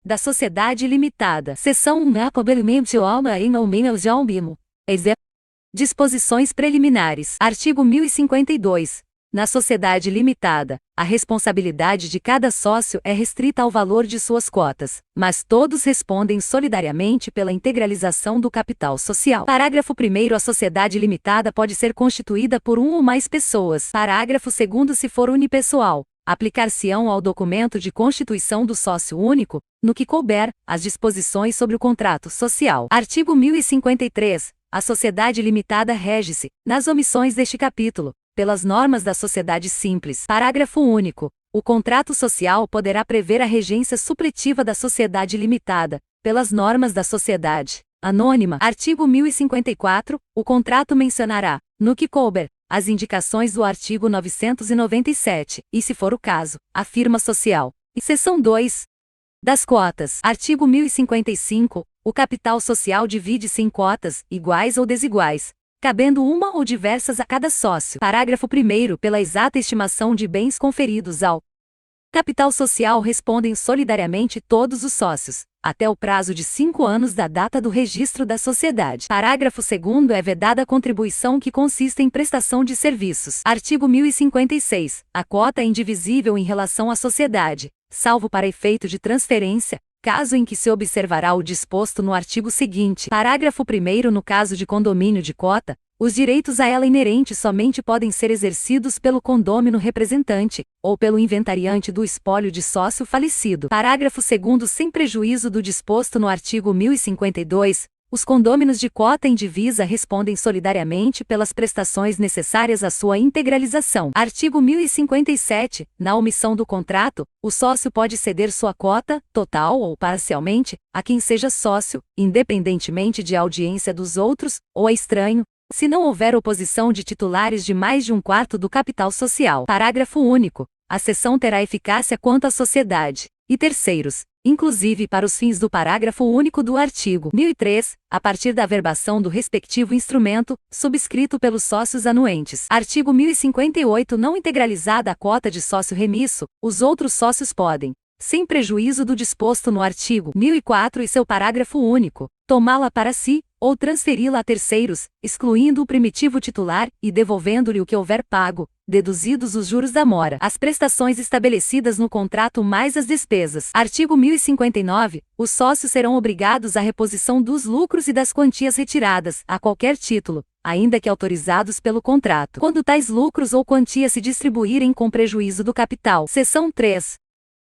Da sociedade limitada. Seção 1. Disposições preliminares. Artigo 1052. Na sociedade limitada, a responsabilidade de cada sócio é restrita ao valor de suas cotas, mas todos respondem solidariamente pela integralização do capital social. Parágrafo 1º. A sociedade limitada pode ser constituída por um ou mais pessoas. Parágrafo 2º. Se for unipessoal, aplicar-se-ão ao documento de constituição do sócio único, no que couber, as disposições sobre o contrato social. Artigo 1053. A sociedade limitada rege-se, nas omissões deste capítulo, pelas normas da sociedade simples. Parágrafo único. O contrato social poderá prever a regência supletiva da sociedade limitada, pelas normas da sociedade anônima. Artigo 1054. O contrato mencionará, no que couber, as indicações do artigo 997, e se for o caso, a firma social. E seção 2. Das cotas. Artigo 1055. O capital social divide-se em cotas, iguais ou desiguais, cabendo uma ou diversas a cada sócio. Parágrafo 1º. Pela exata estimação de bens conferidos ao capital social respondem solidariamente todos os sócios, até o prazo de 5 anos da data do registro da sociedade. Parágrafo 2º. É vedada a contribuição que consiste em prestação de serviços. Artigo 1056. A cota é indivisível em relação à sociedade, salvo para efeito de transferência, caso em que se observará o disposto no artigo seguinte. Parágrafo 1º. No caso de condomínio de cota, os direitos a ela inerentes somente podem ser exercidos pelo condômino representante, ou pelo inventariante do espólio de sócio falecido. Parágrafo 2º. Sem prejuízo do disposto no artigo 1052, Os condôminos de cota em divisa respondem solidariamente pelas prestações necessárias à sua integralização. Artigo 1057. Na omissão do contrato, o sócio pode ceder sua cota, total ou parcialmente, a quem seja sócio, independentemente de audiência dos outros, ou a estranho, se não houver oposição de titulares de mais de 1/4 do capital social. Parágrafo único. A cessão terá eficácia quanto à sociedade e terceiros, inclusive para os fins do parágrafo único do artigo 1003, a partir da averbação do respectivo instrumento, subscrito pelos sócios anuentes. Artigo 1058. Não integralizada a cota de sócio remisso, os outros sócios podem, sem prejuízo do disposto no artigo 1004 e seu parágrafo único, tomá-la para si, ou transferi-la a terceiros, excluindo o primitivo titular e devolvendo-lhe o que houver pago, deduzidos os juros da mora, as prestações estabelecidas no contrato mais as despesas. Artigo 1059. Os sócios serão obrigados à reposição dos lucros e das quantias retiradas, a qualquer título, ainda que autorizados pelo contrato, quando tais lucros ou quantias se distribuírem com prejuízo do capital. Seção 3.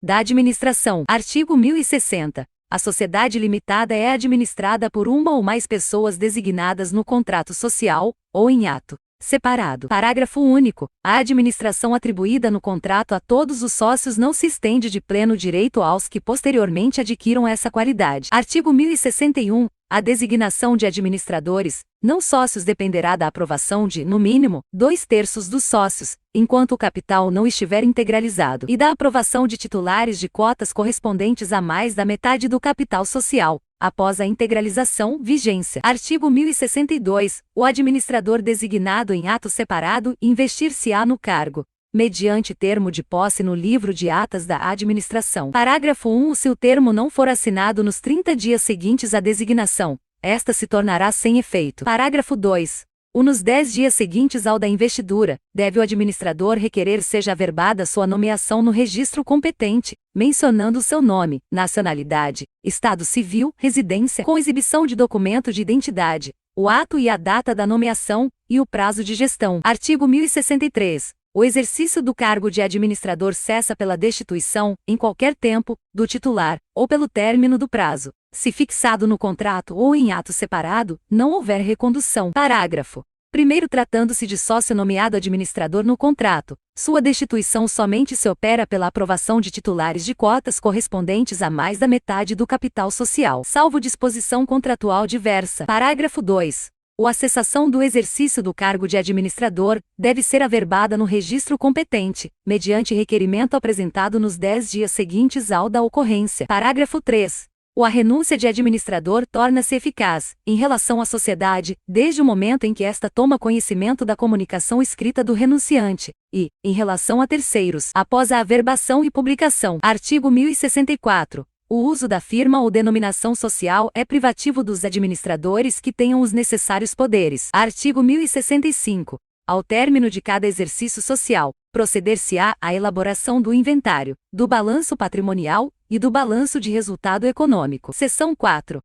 Da administração. Artigo 1060. A sociedade limitada é administrada por uma ou mais pessoas designadas no contrato social, ou em ato separado. Parágrafo único. A administração atribuída no contrato a todos os sócios não se estende de pleno direito aos que posteriormente adquiram essa qualidade. Artigo 1061. A designação de administradores, não sócios dependerá da aprovação de, no mínimo, 2/3 dos sócios, enquanto o capital não estiver integralizado, e da aprovação de titulares de cotas correspondentes a mais da metade do capital social, após a integralização, vigência. Artigo 1062. O administrador designado em ato separado investir-se-á no cargo, mediante termo de posse no livro de atas da administração. Parágrafo 1. Se o termo não for assinado nos 30 dias seguintes à designação, esta se tornará sem efeito. Parágrafo 2. Nos 10 dias seguintes ao da investidura, deve o administrador requerer seja averbada sua nomeação no registro competente, mencionando seu nome, nacionalidade, estado civil, residência, com exibição de documento de identidade, o ato e a data da nomeação, e o prazo de gestão. Artigo 1063. O exercício do cargo de administrador cessa pela destituição, em qualquer tempo, do titular, ou pelo término do prazo, se fixado no contrato ou em ato separado, não houver recondução. Parágrafo 1º. Tratando-se de sócio nomeado administrador no contrato, sua destituição somente se opera pela aprovação de titulares de cotas correspondentes a mais da metade do capital social, salvo disposição contratual diversa. Parágrafo 2. A cessação do exercício do cargo de administrador deve ser averbada no registro competente, mediante requerimento apresentado nos 10 dias seguintes ao da ocorrência. Parágrafo 3. A renúncia de administrador torna-se eficaz, em relação à sociedade, desde o momento em que esta toma conhecimento da comunicação escrita do renunciante, e, em relação a terceiros, após a averbação e publicação. Artigo 1064. O uso da firma ou denominação social é privativo dos administradores que tenham os necessários poderes. Artigo 1065. Ao término de cada exercício social, proceder-se-á à elaboração do inventário, do balanço patrimonial e do balanço de resultado econômico. Seção 4.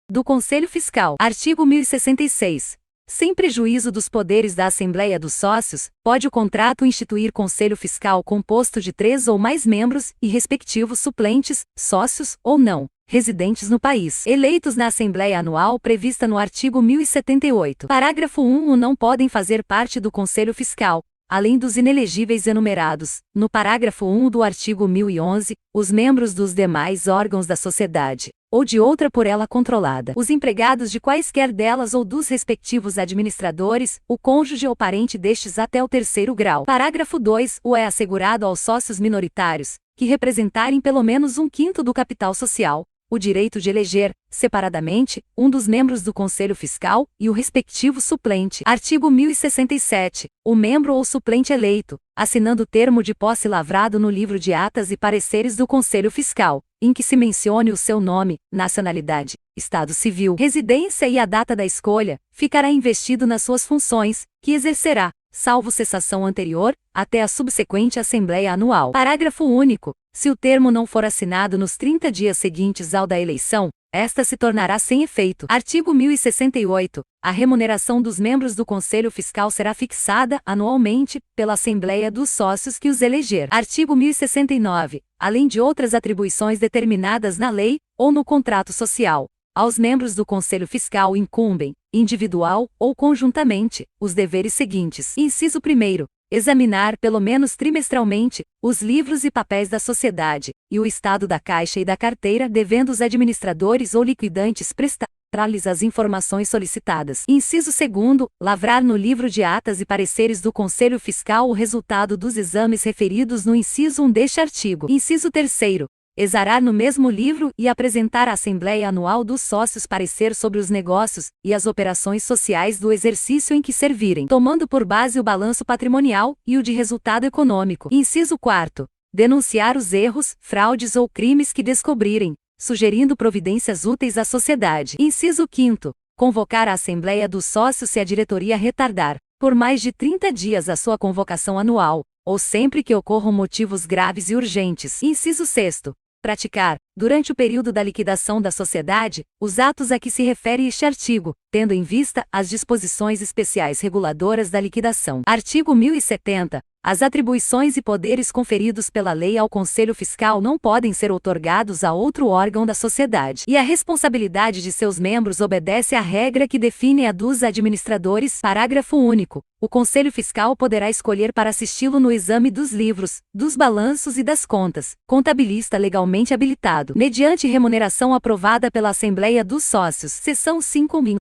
Do Conselho Fiscal. Artigo 1066. Sem prejuízo dos poderes da Assembleia dos Sócios, pode o contrato instituir Conselho Fiscal composto de 3 ou mais membros e respectivos suplentes, sócios ou não, residentes no país, eleitos na Assembleia Anual prevista no artigo 1078. Parágrafo 1. Não podem fazer parte do Conselho Fiscal, além dos inelegíveis enumerados, no parágrafo 1 do artigo 1011, os membros dos demais órgãos da sociedade, ou de outra por ela controlada, os empregados de quaisquer delas ou dos respectivos administradores, o cônjuge ou parente destes até o 3º grau. Parágrafo 2. É assegurado aos sócios minoritários, que representarem pelo menos 1/5 do capital social, o direito de eleger, separadamente, um dos membros do Conselho Fiscal e o respectivo suplente. Artigo 1067. O membro ou suplente eleito, assinando termo de posse lavrado no livro de atas e pareceres do Conselho Fiscal, em que se mencione o seu nome, nacionalidade, estado civil, residência e a data da escolha, ficará investido nas suas funções, que exercerá, salvo cessação anterior, até a subsequente Assembleia Anual. Parágrafo único. Se o termo não for assinado nos 30 dias seguintes ao da eleição, esta se tornará sem efeito. Artigo 1068. A remuneração dos membros do Conselho Fiscal será fixada, anualmente, pela Assembleia dos Sócios que os eleger. Artigo 1069. Além de outras atribuições determinadas na lei, ou no contrato social, Aos membros do Conselho Fiscal incumbem, individual ou conjuntamente, os deveres seguintes. Inciso 1º. Examinar, pelo menos trimestralmente, os livros e papéis da sociedade, e o estado da caixa e da carteira, devendo os administradores ou liquidantes prestar-lhes as informações solicitadas. Inciso 2º. Lavrar no livro de atas e pareceres do Conselho Fiscal o resultado dos exames referidos no inciso 1 deste artigo. Inciso 3º. Exarar no mesmo livro e apresentar à Assembleia Anual dos Sócios parecer sobre os negócios e as operações sociais do exercício em que servirem, tomando por base o balanço patrimonial e o de resultado econômico. Inciso 4º. Denunciar os erros, fraudes ou crimes que descobrirem, sugerindo providências úteis à sociedade. Inciso 5º. Convocar a Assembleia dos Sócios se a diretoria retardar, por mais de 30 dias a sua convocação anual, ou sempre que ocorram motivos graves e urgentes. Inciso 6º. Praticar, durante o período da liquidação da sociedade, os atos a que se refere este artigo, tendo em vista as disposições especiais reguladoras da liquidação. Artigo 1070. As atribuições e poderes conferidos pela lei ao Conselho Fiscal não podem ser outorgados a outro órgão da sociedade, e a responsabilidade de seus membros obedece à regra que define a dos administradores. Parágrafo único. O Conselho Fiscal poderá escolher para assisti-lo no exame dos livros, dos balanços e das contas, contabilista legalmente habilitado, mediante remuneração aprovada pela Assembleia dos Sócios. Seção 5.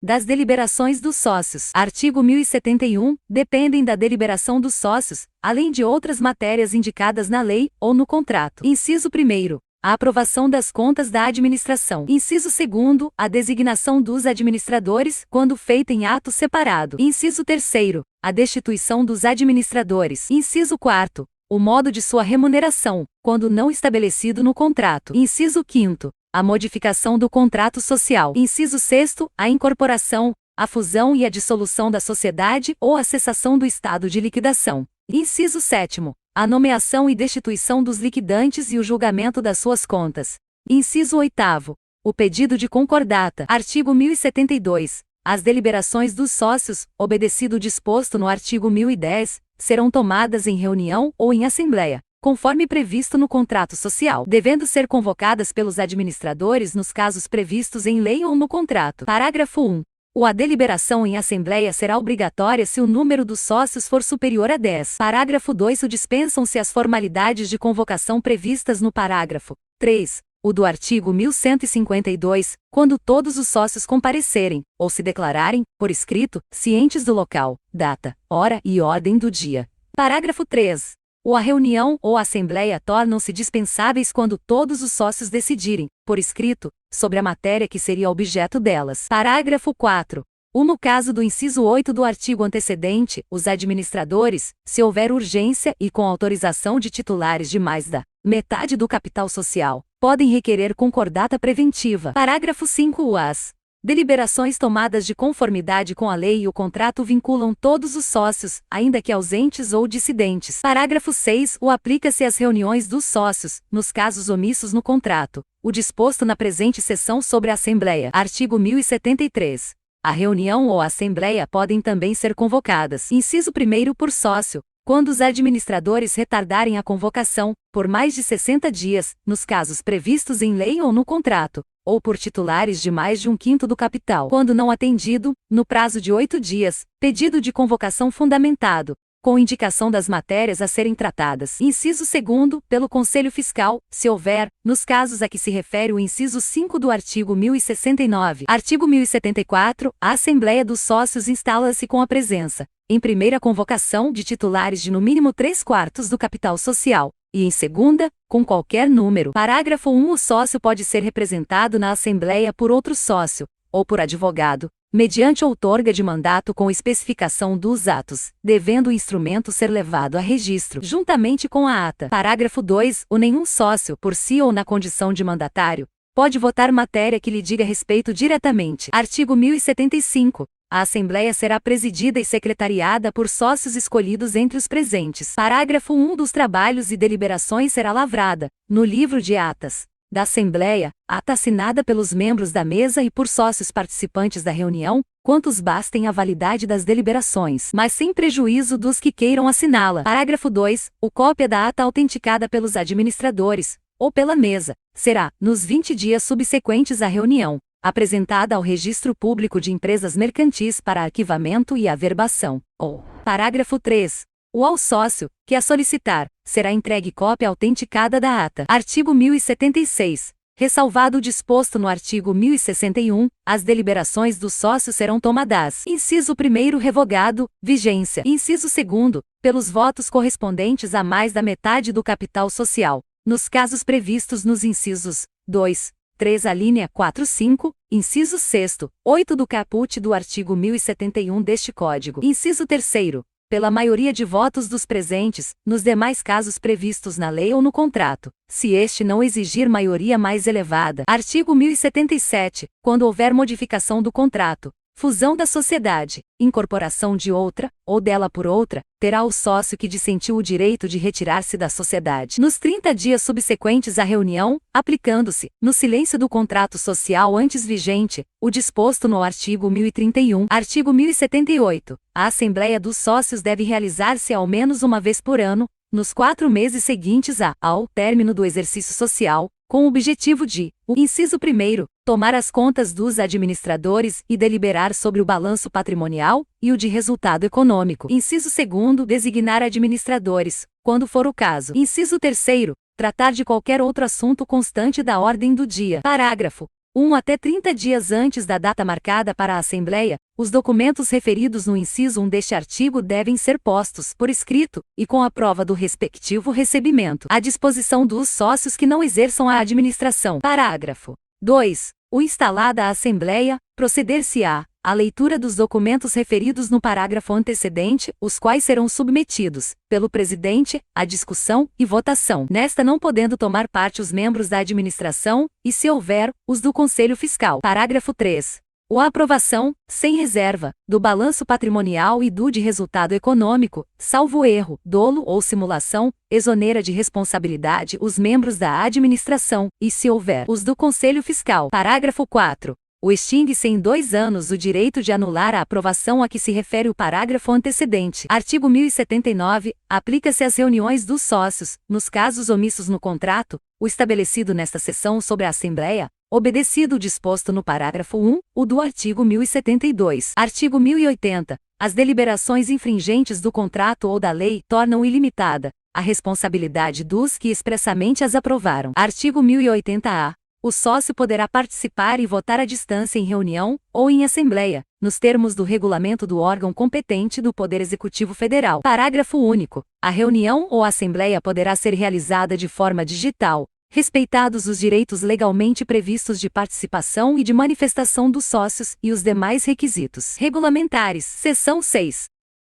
Das deliberações dos sócios. Artigo 1071. Dependem da deliberação dos sócios, além de outras matérias indicadas na lei ou no contrato. Inciso 1º. A aprovação das contas da administração. Inciso 2º. A designação dos administradores, quando feita em ato separado. Inciso 3º. A destituição dos administradores. Inciso 4º. O modo de sua remuneração, quando não estabelecido no contrato. Inciso 5º. A modificação do contrato social. Inciso 6º. A incorporação, a fusão e a dissolução da sociedade ou a cessação do estado de liquidação. Inciso 7º. A nomeação e destituição dos liquidantes e o julgamento das suas contas. Inciso 8º. O pedido de concordata. Artigo 1072. As deliberações dos sócios, obedecido o disposto no artigo 1010, serão tomadas em reunião ou em assembleia, conforme previsto no contrato social, devendo ser convocadas pelos administradores nos casos previstos em lei ou no contrato. Parágrafo 1. A deliberação em assembleia será obrigatória se o número dos sócios for superior a 10. Parágrafo 2. Dispensam-se as formalidades de convocação previstas no parágrafo 3. O do artigo 1152, quando todos os sócios comparecerem, ou se declararem, por escrito, cientes do local, data, hora e ordem do dia. Parágrafo 3. A reunião ou a assembleia tornam-se dispensáveis quando todos os sócios decidirem, por escrito, sobre a matéria que seria objeto delas. Parágrafo 4. No caso do inciso 8 do artigo antecedente, os administradores, se houver urgência e com autorização de titulares de mais da metade do capital social, podem requerer concordata preventiva. Parágrafo 5. As deliberações tomadas de conformidade com a lei e o contrato vinculam todos os sócios, ainda que ausentes ou dissidentes. Parágrafo 6. Aplica-se às reuniões dos sócios, nos casos omissos no contrato, o disposto na presente seção sobre a Assembleia. Artigo 1073. A reunião ou a Assembleia podem também ser convocadas. Inciso 1º por sócio, quando os administradores retardarem a convocação, por mais de 60 dias, nos casos previstos em lei ou no contrato, ou por titulares de mais de 1/5 do capital, quando não atendido, no prazo de 8 dias, pedido de convocação fundamentado, com indicação das matérias a serem tratadas. Inciso 2º, pelo Conselho Fiscal, se houver, nos casos a que se refere o inciso 5 do artigo 1069. Artigo 1074. A Assembleia dos Sócios instala-se com a presença, em primeira convocação, de titulares de no mínimo 3/4 do capital social, e em segunda, com qualquer número. Parágrafo 1. O sócio pode ser representado na Assembleia por outro sócio, ou por advogado, mediante outorga de mandato com especificação dos atos, devendo o instrumento ser levado a registro, juntamente com a ata. Parágrafo 2. Nenhum sócio, por si ou na condição de mandatário, pode votar matéria que lhe diga respeito diretamente. Artigo 1075. A Assembleia será presidida e secretariada por sócios escolhidos entre os presentes. Parágrafo 1. Dos trabalhos e deliberações será lavrada, no livro de atas da Assembleia, ata assinada pelos membros da mesa e por sócios participantes da reunião, quantos bastem a validade das deliberações, mas sem prejuízo dos que queiram assiná-la. Parágrafo 2. Cópia da ata autenticada pelos administradores, ou pela mesa, será, nos 20 dias subsequentes à reunião, apresentada ao Registro Público de Empresas Mercantis para arquivamento e averbação. Ou, parágrafo 3. O ao sócio, que a solicitar, será entregue cópia autenticada da ata. Artigo 1076. Ressalvado o disposto no artigo 1061, as deliberações dos sócios serão tomadas. Inciso 1º revogado, vigência. Inciso 2º, pelos votos correspondentes a mais da metade do capital social, nos casos previstos nos incisos 2, 3 alínea 4, 5, inciso 6º, 8 do caput do artigo 1071 deste Código. Inciso 3º, pela maioria de votos dos presentes, nos demais casos previstos na lei ou no contrato, se este não exigir maioria mais elevada. Artigo 1077. Quando houver modificação do contrato, fusão da sociedade, incorporação de outra, ou dela por outra, terá o sócio que dissentiu o direito de retirar-se da sociedade nos 30 dias subsequentes à reunião, aplicando-se, no silêncio do contrato social antes vigente, o disposto no artigo 1031. Artigo 1078. A Assembleia dos Sócios deve realizar-se ao menos uma vez por ano, nos 4 meses seguintes ao término do exercício social, com o objetivo de, o inciso 1º, tomar as contas dos administradores e deliberar sobre o balanço patrimonial e o de resultado econômico. Inciso 2º, designar administradores, quando for o caso. Inciso 3º, tratar de qualquer outro assunto constante da ordem do dia. Parágrafo 1. Até 30 dias antes da data marcada para a Assembleia, os documentos referidos no inciso 1 deste artigo devem ser postos, por escrito, e com a prova do respectivo recebimento, à disposição dos sócios que não exerçam a administração. Parágrafo 2. O instalada a Assembleia, proceder-se-á à leitura dos documentos referidos no parágrafo antecedente, os quais serão submetidos, pelo presidente, à discussão e votação. Nesta não podendo tomar parte os membros da administração, e se houver, os do Conselho Fiscal. Parágrafo 3. A aprovação, sem reserva, do balanço patrimonial e do de resultado econômico, salvo erro, dolo ou simulação, exonera de responsabilidade os membros da administração, e se houver, os do Conselho Fiscal. Parágrafo 4. Extingue-se em 2 anos o direito de anular a aprovação a que se refere o parágrafo antecedente. Artigo 1079. Aplica-se às reuniões dos sócios, nos casos omissos no contrato, o estabelecido nesta seção sobre a Assembleia, obedecido o disposto no parágrafo 1, o do artigo 1072. Artigo 1080. As deliberações infringentes do contrato ou da lei tornam ilimitada a responsabilidade dos que expressamente as aprovaram. Artigo 1080-A. O sócio poderá participar e votar à distância em reunião, ou em assembleia, nos termos do regulamento do órgão competente do Poder Executivo Federal. Parágrafo único. A reunião ou assembleia poderá ser realizada de forma digital, respeitados os direitos legalmente previstos de participação e de manifestação dos sócios e os demais requisitos regulamentares. Seção 6.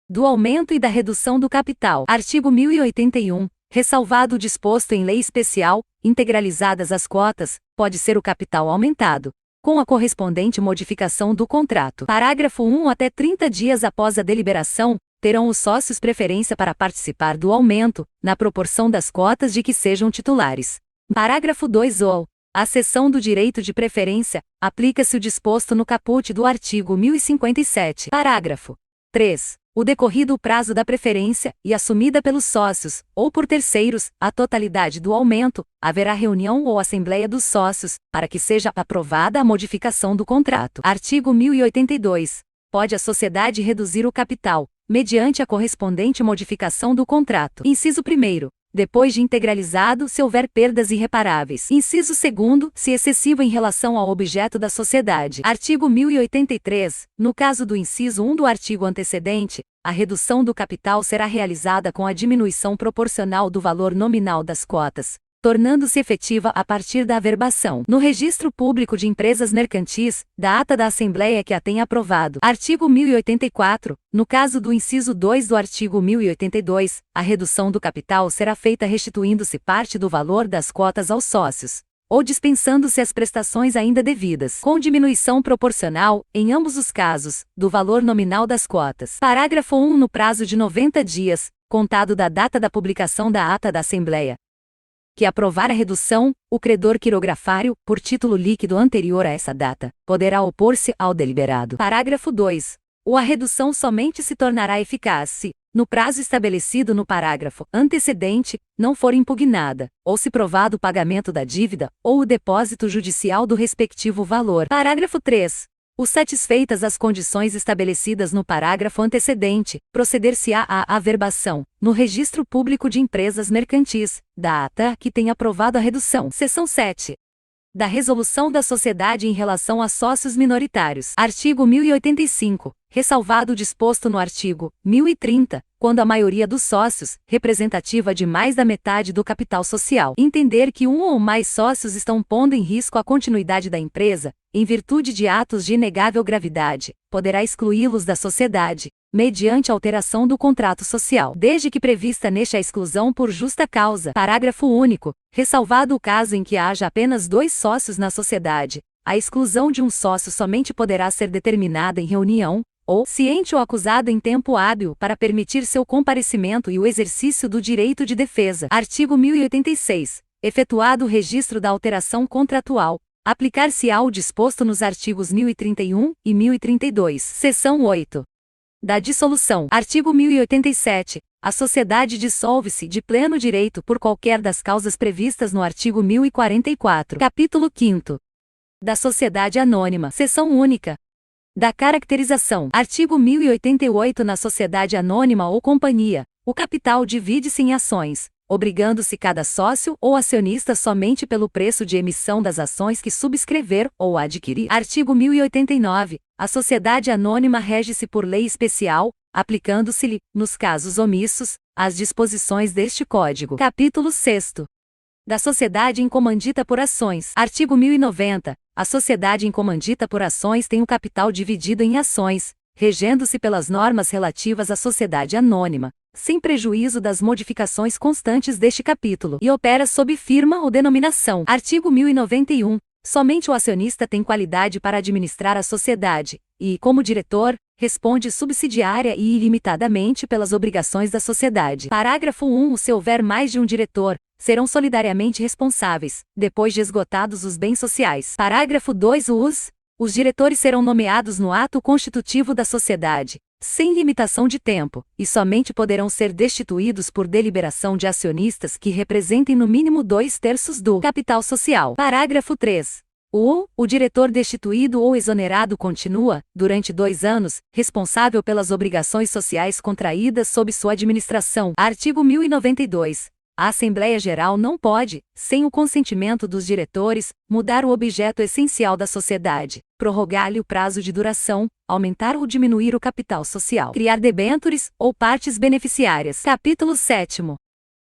Do aumento e da redução do capital. Artigo 1081. Ressalvado o disposto em lei especial, integralizadas as cotas, pode ser o capital aumentado, com a correspondente modificação do contrato. Parágrafo 1. Até 30 dias após a deliberação, terão os sócios preferência para participar do aumento, na proporção das cotas de que sejam titulares. Parágrafo 2. À cessão do direito de preferência, aplica-se o disposto no caput do artigo 1057. Parágrafo 3. O decorrido o prazo da preferência, e assumida pelos sócios, ou por terceiros, a totalidade do aumento, haverá reunião ou assembleia dos sócios, para que seja aprovada a modificação do contrato. Artigo 1082. Pode a sociedade reduzir o capital, mediante a correspondente modificação do contrato. Inciso 1º. Depois de integralizado, se houver perdas irreparáveis. Inciso 2º, se excessivo em relação ao objeto da sociedade. Artigo 1083. No caso do inciso 1 do artigo antecedente, a redução do capital será realizada com a diminuição proporcional do valor nominal das cotas, tornando-se efetiva a partir da averbação, no Registro Público de Empresas Mercantis, da ata da Assembleia que a tenha aprovado. Artigo 1084. No caso do inciso 2 do artigo 1082, a redução do capital será feita restituindo-se parte do valor das cotas aos sócios, ou dispensando-se as prestações ainda devidas, com diminuição proporcional, em ambos os casos, do valor nominal das cotas. Parágrafo 1. No prazo de 90 dias, contado da data da publicação da ata da Assembleia, que aprovar a redução, o credor quirografário, por título líquido anterior a essa data, poderá opor-se ao deliberado. Parágrafo 2. ou a redução somente se tornará eficaz se, no prazo estabelecido no parágrafo antecedente, não for impugnada, ou se provado o pagamento da dívida, ou o depósito judicial do respectivo valor. Parágrafo 3. O satisfeitas as condições estabelecidas no parágrafo antecedente, proceder-se-á à averbação, no Registro Público de Empresas Mercantis, da ata que tenha aprovado a redução. Seção 7. Da resolução da sociedade em relação a sócios minoritários. Artigo 1085. Ressalvado o disposto no artigo 1030, quando a maioria dos sócios, representativa de mais da metade do capital social, entender que um ou mais sócios estão pondo em risco a continuidade da empresa, em virtude de atos de inegável gravidade, poderá excluí-los da sociedade, mediante alteração do contrato social, desde que prevista neste a exclusão por justa causa. Parágrafo único. Ressalvado o caso em que haja apenas 2 sócios na sociedade, a exclusão de um sócio somente poderá ser determinada em reunião, ou ciente ou acusado em tempo hábil para permitir seu comparecimento e o exercício do direito de defesa. Artigo 1086. Efetuado o registro da alteração contratual, aplicar-se-á o disposto nos artigos 1031 e 1032. Seção 8. Da dissolução. Artigo 1087. A sociedade dissolve-se de pleno direito por qualquer das causas previstas no artigo 1044. Capítulo 5º. Da sociedade anônima. Seção única. Da caracterização. Artigo 1088. Na sociedade anônima ou companhia, o capital divide-se em ações, obrigando-se cada sócio ou acionista somente pelo preço de emissão das ações que subscrever ou adquirir. Artigo 1089. A sociedade anônima rege-se por lei especial, aplicando-se-lhe, nos casos omissos, as disposições deste Código. Capítulo 6º. Da sociedade em comandita por ações. Artigo 1090. A sociedade em comandita por ações tem o capital dividido em ações, regendo-se pelas normas relativas à sociedade anônima, sem prejuízo das modificações constantes deste capítulo, e opera sob firma ou denominação. Artigo 1091. Somente o acionista tem qualidade para administrar a sociedade, e, como diretor, responde subsidiária e ilimitadamente pelas obrigações da sociedade. Parágrafo 1. Se houver mais de um diretor, serão solidariamente responsáveis, depois de esgotados os bens sociais. Parágrafo 2. Os diretores serão nomeados no ato constitutivo da sociedade, sem limitação de tempo, e somente poderão ser destituídos por deliberação de acionistas que representem no mínimo 2/3 do capital social. Parágrafo 3. O diretor destituído ou exonerado continua, durante 2 anos, responsável pelas obrigações sociais contraídas sob sua administração. Artigo 1092. A Assembleia Geral não pode, sem o consentimento dos diretores, mudar o objeto essencial da sociedade, prorrogar-lhe o prazo de duração, aumentar ou diminuir o capital social, criar debêntures ou partes beneficiárias. Capítulo 7º.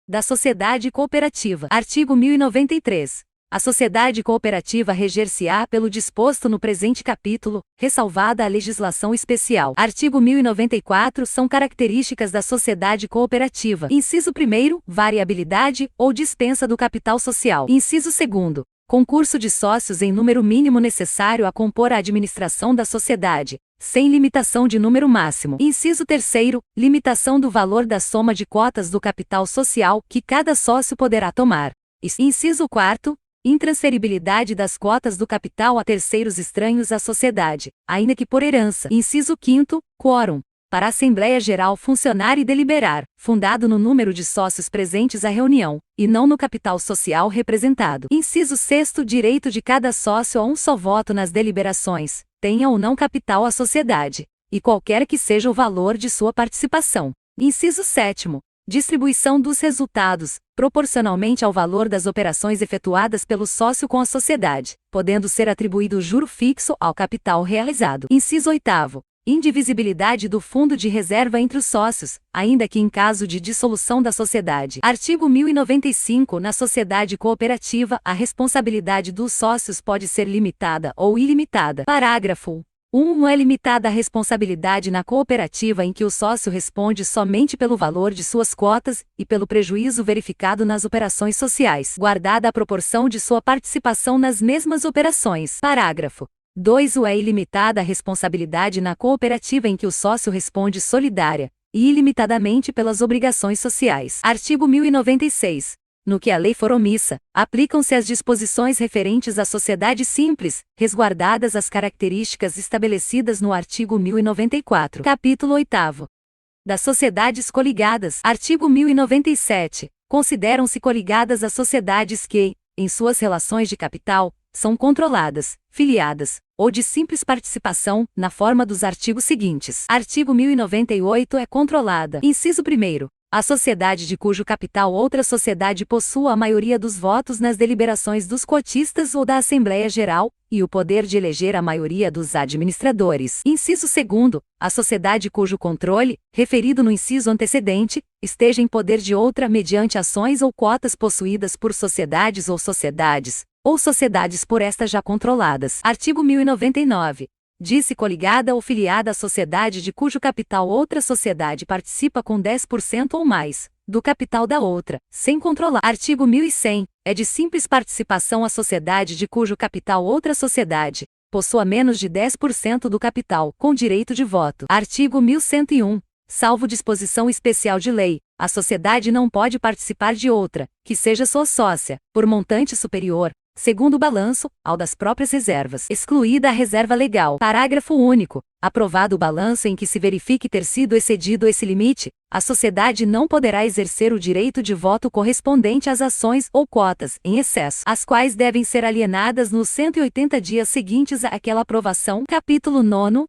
Da sociedade cooperativa. Artigo 1093. A sociedade cooperativa reger-se-á pelo disposto no presente capítulo, ressalvada a legislação especial. Artigo 1094. São características da sociedade cooperativa. Inciso 1º, variabilidade ou dispensa do capital social. Inciso 2º, concurso de sócios em número mínimo necessário a compor a administração da sociedade, sem limitação de número máximo. Inciso 3º, limitação do valor da soma de cotas do capital social que cada sócio poderá tomar. Inciso 4º, intransferibilidade das cotas do capital a terceiros estranhos à sociedade, ainda que por herança. Inciso 5º, quórum. Para a Assembleia Geral funcionar e deliberar, fundado no número de sócios presentes à reunião, e não no capital social representado. Inciso 6º, direito de cada sócio a um só voto nas deliberações, tenha ou não capital a sociedade, e qualquer que seja o valor de sua participação. Inciso 7º. Distribuição dos resultados, proporcionalmente ao valor das operações efetuadas pelo sócio com a sociedade, podendo ser atribuído juro fixo ao capital realizado. Inciso 8º. Indivisibilidade do fundo de reserva entre os sócios, ainda que em caso de dissolução da sociedade. Artigo 1095. Na sociedade cooperativa, a responsabilidade dos sócios pode ser limitada ou ilimitada. Parágrafo 1. Não é limitada a responsabilidade na cooperativa em que o sócio responde somente pelo valor de suas cotas e pelo prejuízo verificado nas operações sociais, guardada a proporção de sua participação nas mesmas operações. Parágrafo 2. É ilimitada a responsabilidade na cooperativa em que o sócio responde solidária e ilimitadamente pelas obrigações sociais. Artigo 1096. no que a lei for omissa, aplicam-se as disposições referentes à sociedade simples, resguardadas as características estabelecidas no artigo 1094. Capítulo 8º. Das sociedades coligadas. Artigo 1097. Consideram-se coligadas as sociedades que, em suas relações de capital, são controladas, filiadas, ou de simples participação, na forma dos artigos seguintes. Artigo 1098 é controlada. Inciso 1º. A sociedade de cujo capital outra sociedade possua a maioria dos votos nas deliberações dos cotistas ou da Assembleia Geral, e o poder de eleger a maioria dos administradores. Inciso 2º. A sociedade cujo controle, referido no inciso antecedente, esteja em poder de outra mediante ações ou cotas possuídas por sociedades ou sociedades por esta já controladas. Artigo 1099. Diz-se coligada ou filiada à sociedade de cujo capital outra sociedade participa com 10% ou mais do capital da outra, sem controlar. Artigo 1100. É de simples participação a sociedade de cujo capital outra sociedade possua menos de 10% do capital, com direito de voto. Artigo 1101. Salvo disposição especial de lei, a sociedade não pode participar de outra, que seja sua sócia, por montante superior, segundo o balanço, ao das próprias reservas, excluída a reserva legal. Parágrafo único. Aprovado o balanço em que se verifique ter sido excedido esse limite, a sociedade não poderá exercer o direito de voto correspondente às ações ou cotas em excesso, as quais devem ser alienadas nos 180 dias seguintes àquela aprovação. Capítulo 9.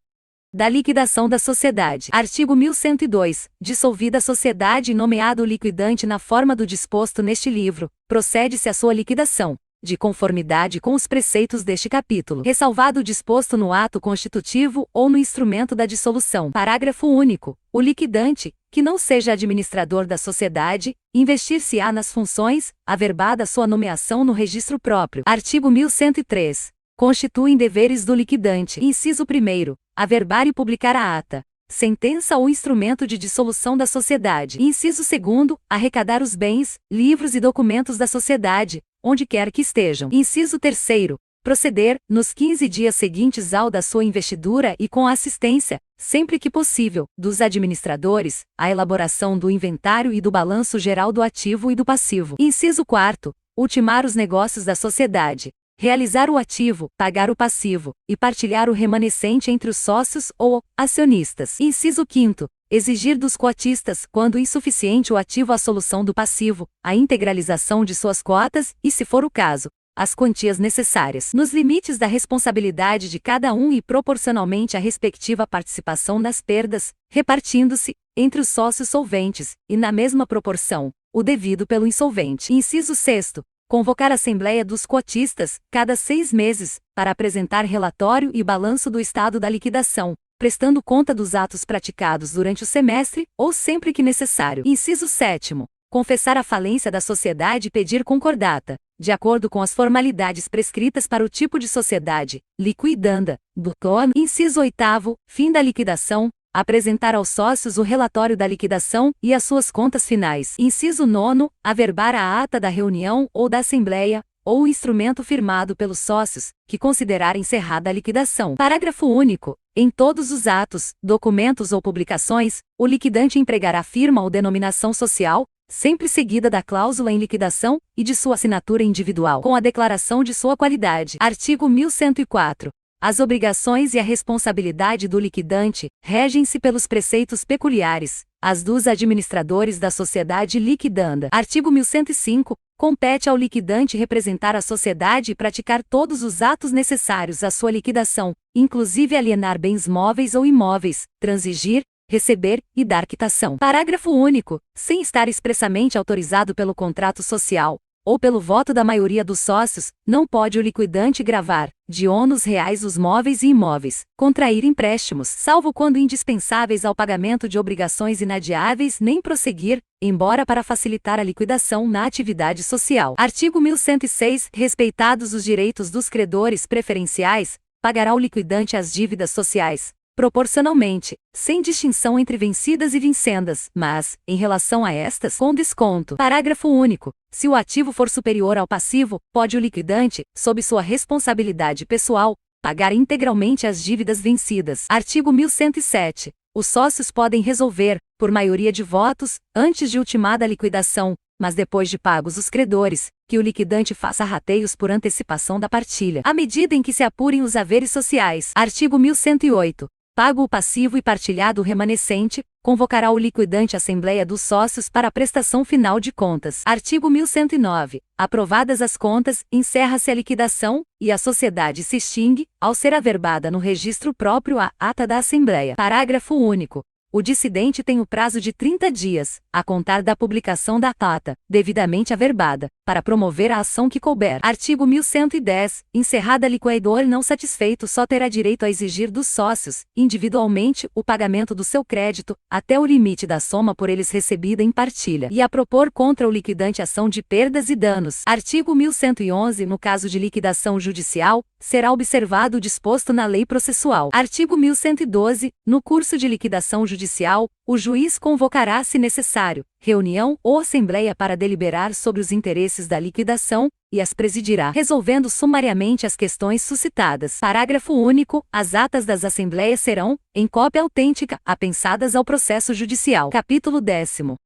Da liquidação da sociedade. Artigo 1102. Dissolvida a sociedade e nomeado o liquidante na forma do disposto neste livro, procede-se à sua liquidação, de conformidade com os preceitos deste capítulo, ressalvado o disposto no ato constitutivo ou no instrumento da dissolução. Parágrafo único. O liquidante, que não seja administrador da sociedade, investir-se-á nas funções, averbada sua nomeação no registro próprio. Artigo 1103. Constituem deveres do liquidante. Inciso 1º. Averbar e publicar a ata, sentença ou instrumento de dissolução da sociedade. Inciso 2º. Arrecadar os bens, livros e documentos da sociedade, onde quer que estejam. Inciso 3º. Proceder, nos 15 dias seguintes ao da sua investidura e com a assistência, sempre que possível, dos administradores, à elaboração do inventário e do balanço geral do ativo e do passivo. Inciso 4º. Ultimar os negócios da sociedade, realizar o ativo, pagar o passivo, e partilhar o remanescente entre os sócios ou acionistas. Inciso 5º. Exigir dos cotistas, quando insuficiente o ativo à solução do passivo, a integralização de suas cotas e, se for o caso, as quantias necessárias, nos limites da responsabilidade de cada um e proporcionalmente à respectiva participação nas perdas, repartindo-se, entre os sócios solventes, e na mesma proporção, o devido pelo insolvente. Inciso 6º. Convocar a Assembleia dos Cotistas, cada 6 meses, para apresentar relatório e balanço do estado da liquidação, prestando conta dos atos praticados durante o semestre, ou sempre que necessário. Inciso 7º. Confessar a falência da sociedade e pedir concordata, de acordo com as formalidades prescritas para o tipo de sociedade, liquidanda, do COM. Inciso 8º. Fim da liquidação. Apresentar aos sócios o relatório da liquidação e as suas contas finais. Inciso 9º. Averbar a ata da reunião ou da assembleia, ou o instrumento firmado pelos sócios, que considerar encerrada a liquidação. Parágrafo único. Em todos os atos, documentos ou publicações, o liquidante empregará firma ou denominação social, sempre seguida da cláusula em liquidação, e de sua assinatura individual, com a declaração de sua qualidade. Artigo 1104. As obrigações e a responsabilidade do liquidante regem-se pelos preceitos peculiares, as dos administradores da sociedade liquidanda. Artigo 1105. Compete ao liquidante representar a sociedade e praticar todos os atos necessários à sua liquidação, inclusive alienar bens móveis ou imóveis, transigir, receber e dar quitação. Parágrafo único. Sem estar expressamente autorizado pelo contrato social, ou pelo voto da maioria dos sócios, não pode o liquidante gravar, de ônus reais os móveis e imóveis, contrair empréstimos, salvo quando indispensáveis ao pagamento de obrigações inadiáveis, nem prosseguir, embora para facilitar a liquidação na atividade social. Artigo 1106. Respeitados os direitos dos credores preferenciais, pagará o liquidante as dívidas sociais, proporcionalmente, sem distinção entre vencidas e vincendas, mas, em relação a estas, com desconto. Parágrafo único. Se o ativo for superior ao passivo, pode o liquidante, sob sua responsabilidade pessoal, pagar integralmente as dívidas vencidas. Artigo 1107. Os sócios podem resolver, por maioria de votos, antes de ultimada a liquidação, mas depois de pagos os credores, que o liquidante faça rateios por antecipação da partilha, à medida em que se apurem os haveres sociais. Artigo 1108. Pago o passivo e partilhado o remanescente, convocará o liquidante à Assembleia dos Sócios para a prestação final de contas. Artigo 1109. Aprovadas as contas, encerra-se a liquidação, e a sociedade se extingue, ao ser averbada no registro próprio a ata da Assembleia. Parágrafo único. O dissidente tem o prazo de 30 dias, a contar da publicação da ata, devidamente averbada, para promover a ação que couber. Artigo 1110. Encerrada a liquidador não satisfeito só terá direito a exigir dos sócios, individualmente, o pagamento do seu crédito, até o limite da soma por eles recebida em partilha, e a propor contra o liquidante ação de perdas e danos. Artigo 1111. No caso de liquidação judicial, será observado o disposto na lei processual. Artigo 1112. No curso de liquidação judicial, o juiz convocará, se necessário, reunião ou assembleia para deliberar sobre os interesses da liquidação, e as presidirá, resolvendo sumariamente as questões suscitadas. Parágrafo único. As atas das assembleias serão, em cópia autêntica, apensadas ao processo judicial. Capítulo 10º.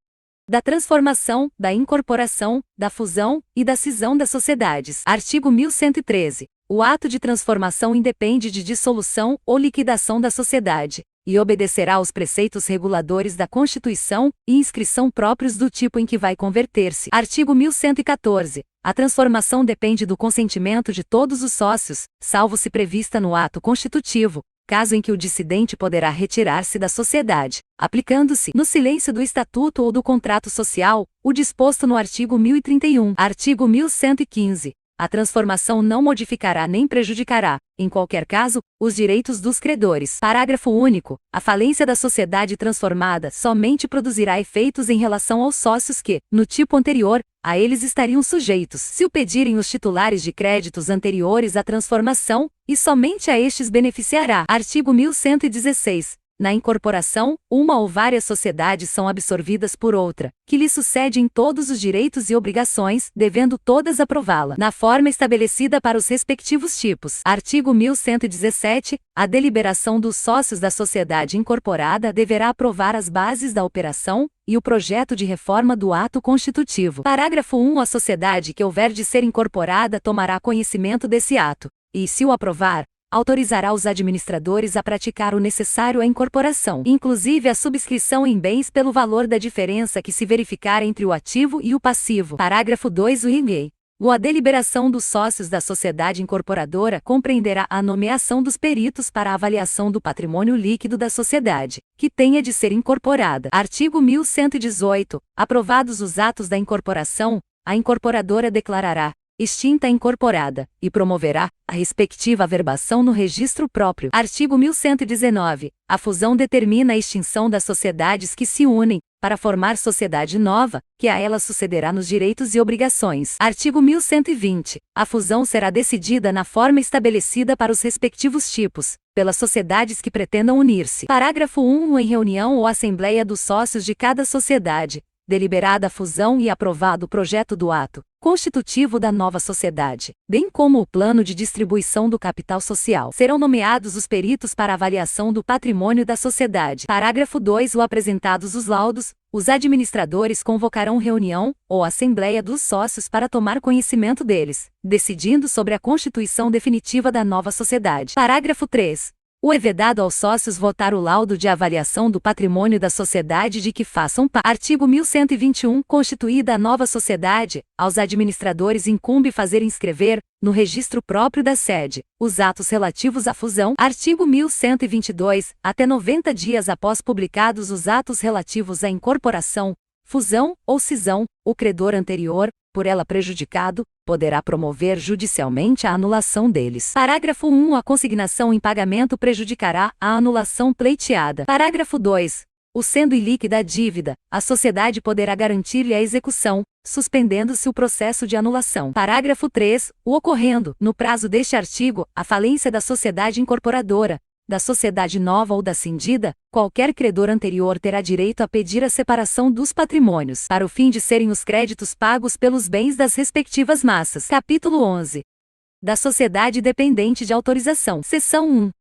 Da transformação, da incorporação, da fusão e da cisão das sociedades. Artigo 1113. O ato de transformação independe de dissolução ou liquidação da sociedade, e obedecerá aos preceitos reguladores da Constituição e inscrição próprios do tipo em que vai converter-se. Artigo 1114. A transformação depende do consentimento de todos os sócios, salvo se prevista no ato constitutivo, caso em que o dissidente poderá retirar-se da sociedade, aplicando-se, no silêncio do estatuto ou do contrato social, o disposto no artigo 1031. Artigo 1115. A transformação não modificará nem prejudicará, em qualquer caso, os direitos dos credores. Parágrafo único. A falência da sociedade transformada somente produzirá efeitos em relação aos sócios que, no tipo anterior, a eles estariam sujeitos, se o pedirem os titulares de créditos anteriores à transformação, e somente a estes beneficiará. Artigo 1116. Na incorporação, uma ou várias sociedades são absorvidas por outra, que lhe sucede em todos os direitos e obrigações, devendo todas aprová-la, na forma estabelecida para os respectivos tipos. Artigo 1117. A deliberação dos sócios da sociedade incorporada deverá aprovar as bases da operação e o projeto de reforma do ato constitutivo. Parágrafo 1. A sociedade que houver de ser incorporada tomará conhecimento desse ato, e, se o aprovar, autorizará os administradores a praticar o necessário à incorporação, inclusive a subscrição em bens pelo valor da diferença que se verificar entre o ativo e o passivo. Parágrafo 2. A deliberação dos sócios da sociedade incorporadora compreenderá a nomeação dos peritos para a avaliação do patrimônio líquido da sociedade, que tenha de ser incorporada. Artigo 1118. Aprovados os atos da incorporação, a incorporadora declarará extinta a incorporada, e promoverá a respectiva averbação no registro próprio. Artigo 1119. A fusão determina a extinção das sociedades que se unem, para formar sociedade nova, que a ela sucederá nos direitos e obrigações. Artigo 1120. A fusão será decidida na forma estabelecida para os respectivos tipos, pelas sociedades que pretendam unir-se. Parágrafo 1. Em reunião ou assembleia dos sócios de cada sociedade, deliberada a fusão e aprovado o projeto do ato constitutivo da nova sociedade, bem como o plano de distribuição do capital social, serão nomeados os peritos para avaliação do patrimônio da sociedade. Parágrafo 2. Apresentados os laudos, os administradores convocarão reunião ou assembleia dos sócios para tomar conhecimento deles, decidindo sobre a constituição definitiva da nova sociedade. Parágrafo 3. É vedado aos sócios votar o laudo de avaliação do patrimônio da sociedade de que façam parte. Artigo 1121. Constituída a nova sociedade, aos administradores incumbe fazer inscrever, no registro próprio da sede, os atos relativos à fusão. Artigo 1122. Até 90 dias após publicados os atos relativos à incorporação, fusão ou cisão, o credor anterior, por ela prejudicado, poderá promover judicialmente a anulação deles. Parágrafo 1. A consignação em pagamento prejudicará a anulação pleiteada. Parágrafo 2. Sendo ilíquida a dívida, a sociedade poderá garantir-lhe a execução, suspendendo-se o processo de anulação. Parágrafo 3. Ocorrendo, no prazo deste artigo, a falência da sociedade incorporadora, da sociedade nova ou da cindida, qualquer credor anterior terá direito a pedir a separação dos patrimônios, para o fim de serem os créditos pagos pelos bens das respectivas massas. Capítulo 11. Da sociedade dependente de autorização. Seção 1.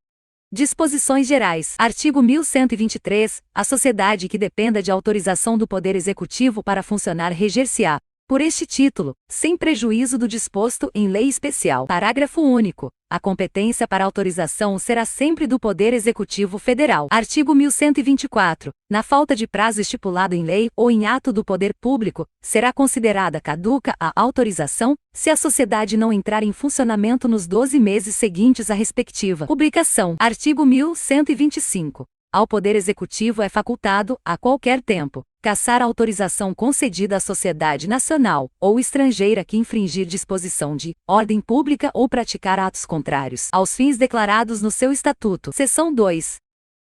Disposições gerais. Artigo 1123. A sociedade que dependa de autorização do Poder Executivo para funcionar reger-se-á, por este título, sem prejuízo do disposto em lei especial. Parágrafo único. A competência para autorização será sempre do Poder Executivo Federal. Artigo 1124. Na falta de prazo estipulado em lei ou em ato do poder público, será considerada caduca a autorização, se a sociedade não entrar em funcionamento nos 12 meses seguintes à respectiva publicação. Artigo 1125. Ao Poder Executivo é facultado, a qualquer tempo, cassar a autorização concedida à sociedade nacional ou estrangeira que infringir disposição de ordem pública ou praticar atos contrários aos fins declarados no seu estatuto. Seção 2.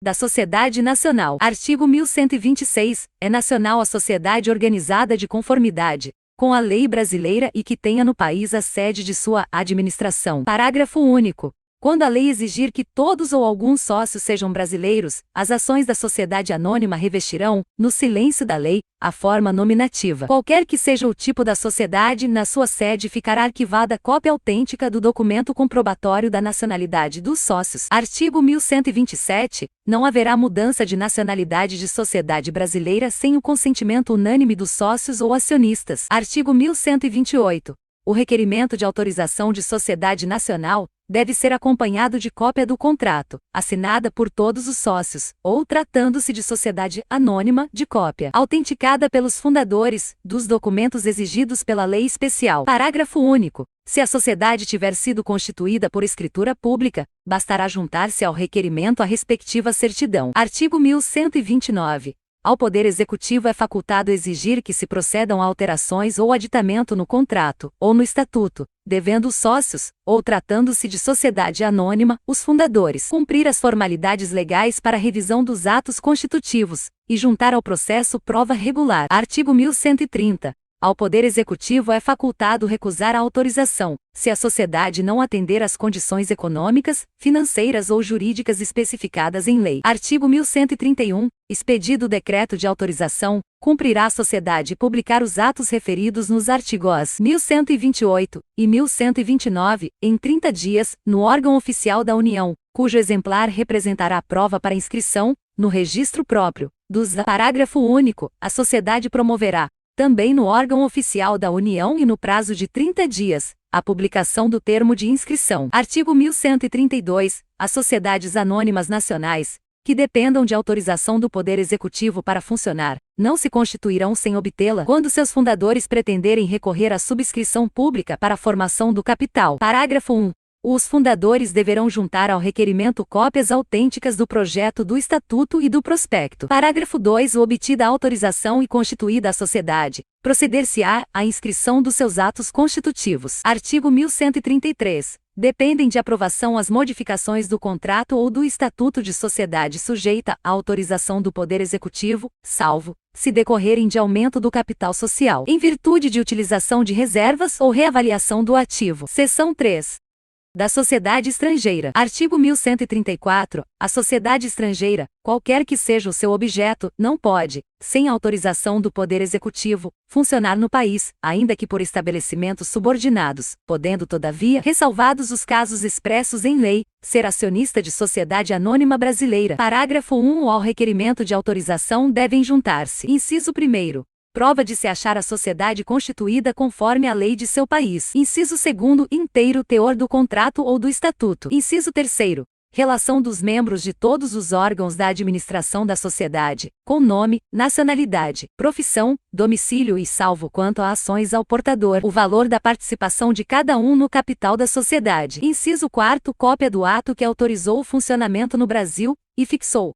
Da Sociedade Nacional. Artigo 1126. É nacional a sociedade organizada de conformidade com a lei brasileira e que tenha no país a sede de sua administração. Parágrafo único. Quando a lei exigir que todos ou alguns sócios sejam brasileiros, as ações da sociedade anônima revestirão, no silêncio da lei, a forma nominativa. Qualquer que seja o tipo da sociedade, na sua sede ficará arquivada cópia autêntica do documento comprobatório da nacionalidade dos sócios. Artigo 1127. Não haverá mudança de nacionalidade de sociedade brasileira sem o consentimento unânime dos sócios ou acionistas. Artigo 1128. O requerimento de autorização de sociedade nacional deve ser acompanhado de cópia do contrato, assinada por todos os sócios, ou, tratando-se de sociedade anônima, de cópia, autenticada pelos fundadores, dos documentos exigidos pela lei especial. Parágrafo único. Se a sociedade tiver sido constituída por escritura pública, bastará juntar-se ao requerimento a respectiva certidão. Artigo 1129. Ao Poder Executivo é facultado exigir que se procedam a alterações ou aditamento no contrato, ou no estatuto, devendo os sócios, ou tratando-se de sociedade anônima, os fundadores, cumprir as formalidades legais para a revisão dos atos constitutivos, e juntar ao processo prova regular. Artigo 1130. Ao Poder Executivo é facultado recusar a autorização, se a sociedade não atender às condições econômicas, financeiras ou jurídicas especificadas em lei. Artigo 1131. Expedido o decreto de autorização, cumprirá a sociedade publicar os atos referidos nos artigos 1128 e 1129, em 30 dias, no órgão oficial da União, cujo exemplar representará prova para inscrição, no registro próprio, dos. Parágrafo único. A sociedade promoverá, também no órgão oficial da União e no prazo de 30 dias, a publicação do termo de inscrição. Artigo 1132. As sociedades anônimas nacionais, que dependam de autorização do Poder Executivo para funcionar, não se constituirão sem obtê-la quando seus fundadores pretenderem recorrer à subscrição pública para a formação do capital. Parágrafo 1. Os fundadores deverão juntar ao requerimento cópias autênticas do projeto do Estatuto e do prospecto. Parágrafo 2. Obtida a autorização e constituída a sociedade, proceder-se-á à inscrição dos seus atos constitutivos. Artigo 1133. Dependem de aprovação as modificações do contrato ou do estatuto de sociedade sujeita à autorização do Poder Executivo, salvo, se decorrerem de aumento do capital social, em virtude de utilização de reservas ou reavaliação do ativo. Seção 3. Da sociedade estrangeira. Artigo 1134. A sociedade estrangeira, qualquer que seja o seu objeto, não pode, sem autorização do Poder Executivo, funcionar no país, ainda que por estabelecimentos subordinados, podendo todavia, ressalvados os casos expressos em lei, ser acionista de sociedade anônima brasileira. Parágrafo 1. Ao requerimento de autorização devem juntar-se. Inciso 1º. Prova de se achar a sociedade constituída conforme a lei de seu país. Inciso 2º. Inteiro teor do contrato ou do estatuto. Inciso 3º. Relação dos membros de todos os órgãos da administração da sociedade, com nome, nacionalidade, profissão, domicílio e, salvo quanto a ações ao portador, o valor da participação de cada um no capital da sociedade. Inciso 4º. Cópia do ato que autorizou o funcionamento no Brasil, e fixou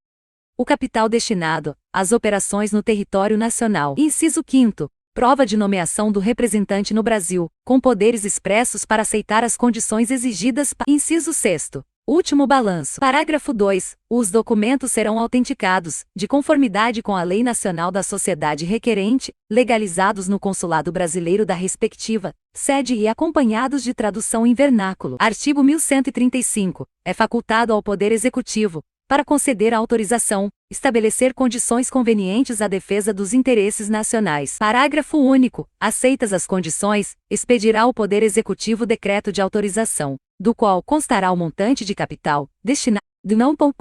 o capital destinado às operações no território nacional. Inciso 5º. Prova de nomeação do representante no Brasil, com poderes expressos para aceitar as condições exigidas. Inciso 6º. Último balanço. Parágrafo 2. Os documentos serão autenticados, de conformidade com a Lei Nacional da Sociedade Requerente, legalizados no Consulado Brasileiro da respectiva sede e acompanhados de tradução em vernáculo. Artigo 1135. É facultado ao Poder Executivo, para conceder a autorização, estabelecer condições convenientes à defesa dos interesses nacionais. Parágrafo único. Aceitas as condições, expedirá o Poder Executivo decreto de autorização, do qual constará o montante de capital destinado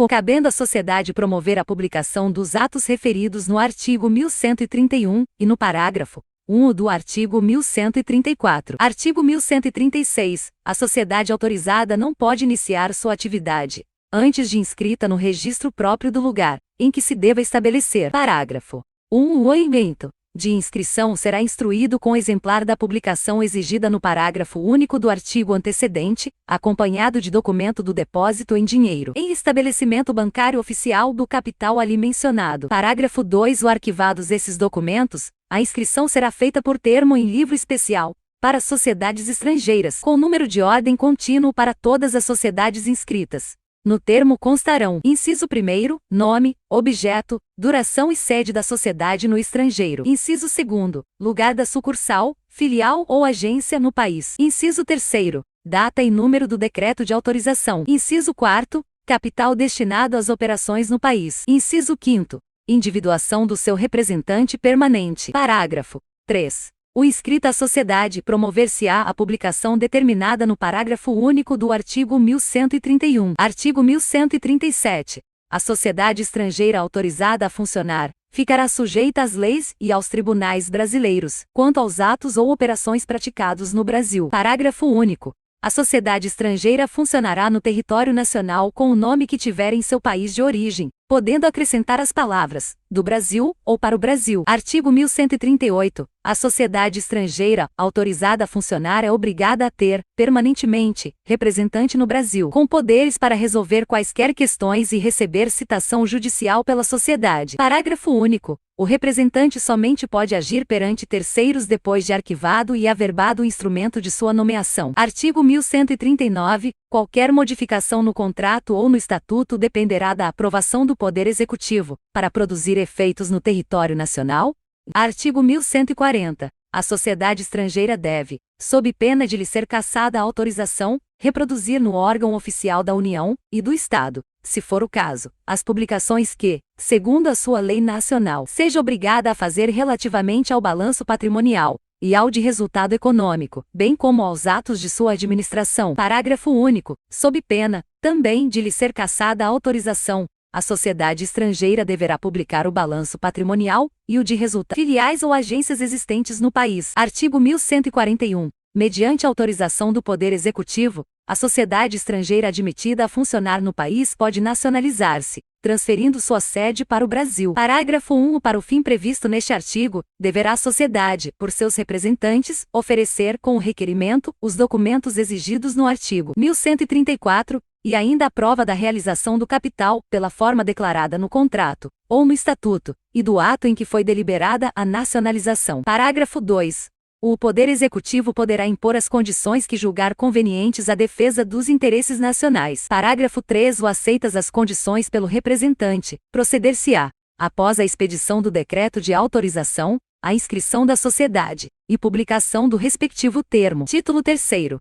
cabendo à sociedade promover a publicação dos atos referidos no artigo 1131, e no parágrafo 1 do artigo 1134. Artigo 1136. A sociedade autorizada não pode iniciar sua atividade antes de inscrita no registro próprio do lugar em que se deva estabelecer. Parágrafo 1. O evento de inscrição será instruído com exemplar da publicação exigida no parágrafo único do artigo antecedente, acompanhado de documento do depósito em dinheiro em estabelecimento bancário oficial do capital ali mencionado. Parágrafo 2. O arquivados esses documentos, a inscrição será feita por termo em livro especial para sociedades estrangeiras, com número de ordem contínuo para todas as sociedades inscritas. No termo constarão: inciso 1º, nome, objeto, duração e sede da sociedade no estrangeiro. Inciso 2º, lugar da sucursal, filial ou agência no país. Inciso 3º, data e número do decreto de autorização. Inciso 4º, capital destinado às operações no país. Inciso 5º, individuação do seu representante permanente. Parágrafo 3. O inscrito à sociedade promover-se-á a publicação determinada no parágrafo único do artigo 1131. Artigo 1137. A sociedade estrangeira autorizada a funcionar ficará sujeita às leis e aos tribunais brasileiros, quanto aos atos ou operações praticados no Brasil. Parágrafo único. A sociedade estrangeira funcionará no território nacional com o nome que tiver em seu país de origem, podendo acrescentar as palavras do Brasil ou para o Brasil. Artigo 1138. A sociedade estrangeira autorizada a funcionar é obrigada a ter, permanentemente, representante no Brasil, com poderes para resolver quaisquer questões e receber citação judicial pela sociedade. Parágrafo único. O representante somente pode agir perante terceiros depois de arquivado e averbado o instrumento de sua nomeação. Artigo 1139. Qualquer modificação no contrato ou no estatuto dependerá da aprovação do Poder Executivo, para produzir efeitos no território nacional. Artigo 1140. A sociedade estrangeira deve, sob pena de lhe ser cassada a autorização, reproduzir no órgão oficial da União e do Estado, se for o caso, as publicações que, segundo a sua lei nacional, seja obrigada a fazer relativamente ao balanço patrimonial e ao de resultado econômico, bem como aos atos de sua administração. Parágrafo único. Sob pena, também, de lhe ser cassada a autorização, a sociedade estrangeira deverá publicar o balanço patrimonial e o de resultado filiais ou agências existentes no país. Artigo 1141. Mediante autorização do Poder Executivo, a sociedade estrangeira admitida a funcionar no país pode nacionalizar-se, transferindo sua sede para o Brasil. Parágrafo 1. Para o fim previsto neste artigo, deverá a sociedade, por seus representantes, oferecer, com o requerimento, os documentos exigidos no artigo 1134, e ainda a prova da realização do capital, pela forma declarada no contrato, ou no estatuto, e do ato em que foi deliberada a nacionalização. Parágrafo 2. O Poder Executivo poderá impor as condições que julgar convenientes à defesa dos interesses nacionais. Parágrafo 3. O aceitas as condições pelo representante, proceder-se-á, após a expedição do decreto de autorização, a inscrição da sociedade, e publicação do respectivo termo. Título 3º.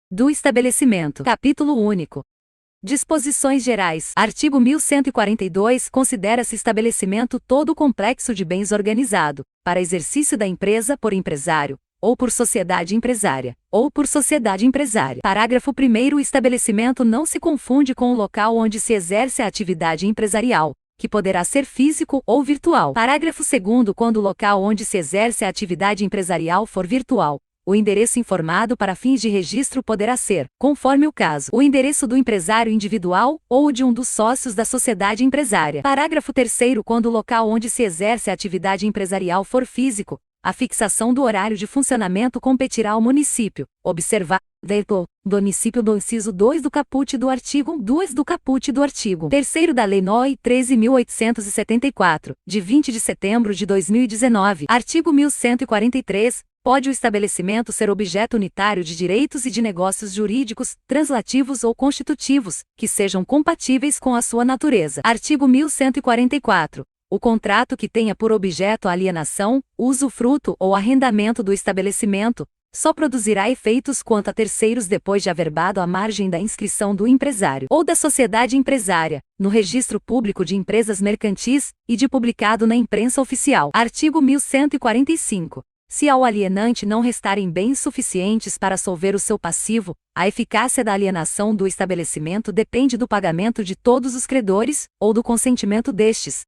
Do estabelecimento. Capítulo único. Disposições gerais. Artigo 1142. Considera-se estabelecimento todo o complexo de bens organizado, para exercício da empresa por empresário, ou por sociedade empresária, ou por sociedade empresária. Parágrafo 1º. O estabelecimento não se confunde com o local onde se exerce a atividade empresarial, que poderá ser físico ou virtual. Parágrafo 2º. Quando o local onde se exerce a atividade empresarial for virtual, o endereço informado para fins de registro poderá ser, conforme o caso, o endereço do empresário individual ou o de um dos sócios da sociedade empresária. Parágrafo 3º. Quando o local onde se exerce a atividade empresarial for físico, a fixação do horário de funcionamento competirá ao município, observar do município do inciso 2 do caput do artigo 2 do caput do artigo 3º da Lei nº 13.874, de 20 de setembro de 2019. Artigo 1143. Pode o estabelecimento ser objeto unitário de direitos e de negócios jurídicos, translativos ou constitutivos, que sejam compatíveis com a sua natureza. Artigo 1144. O contrato que tenha por objeto a alienação, usufruto ou arrendamento do estabelecimento, só produzirá efeitos quanto a terceiros depois de averbado à margem da inscrição do empresário ou da sociedade empresária, no Registro Público de Empresas Mercantis, e de publicado na imprensa oficial. Artigo 1145. Se ao alienante não restarem bens suficientes para solver o seu passivo, a eficácia da alienação do estabelecimento depende do pagamento de todos os credores, ou do consentimento destes,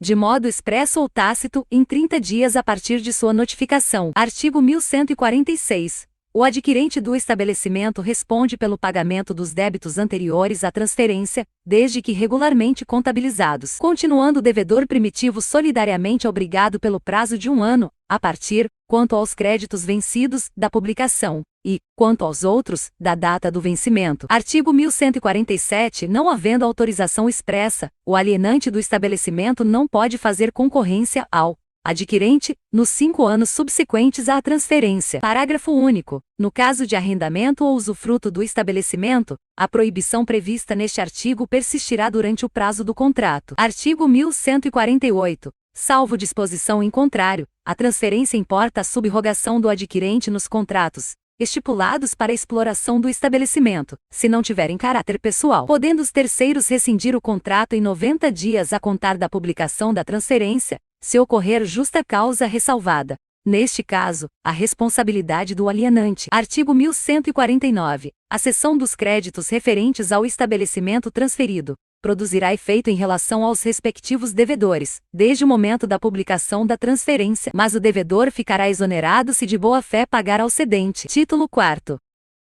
de modo expresso ou tácito, em 30 dias a partir de sua notificação. Artigo 1146. O adquirente do estabelecimento responde pelo pagamento dos débitos anteriores à transferência, desde que regularmente contabilizados, continuando o devedor primitivo solidariamente obrigado pelo prazo de 1 ano, a partir, quanto aos créditos vencidos, da publicação, e, quanto aos outros, da data do vencimento. Artigo 1147. Não havendo autorização expressa, o alienante do estabelecimento não pode fazer concorrência ao adquirente, nos 5 anos subsequentes à transferência. Parágrafo único. No caso de arrendamento ou usufruto do estabelecimento, a proibição prevista neste artigo persistirá durante o prazo do contrato. Artigo 1148. Salvo disposição em contrário, a transferência importa a subrogação do adquirente nos contratos estipulados para a exploração do estabelecimento, se não tiverem caráter pessoal, podendo os terceiros rescindir o contrato em 90 dias a contar da publicação da transferência, se ocorrer justa causa ressalvada. Neste caso, a responsabilidade do alienante. Artigo 1149. A cessão dos créditos referentes ao estabelecimento transferido produzirá efeito em relação aos respectivos devedores, desde o momento da publicação da transferência, mas o devedor ficará exonerado se de boa-fé pagar ao cedente. Título 4º.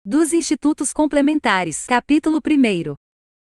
Dos institutos complementares. Capítulo 1º.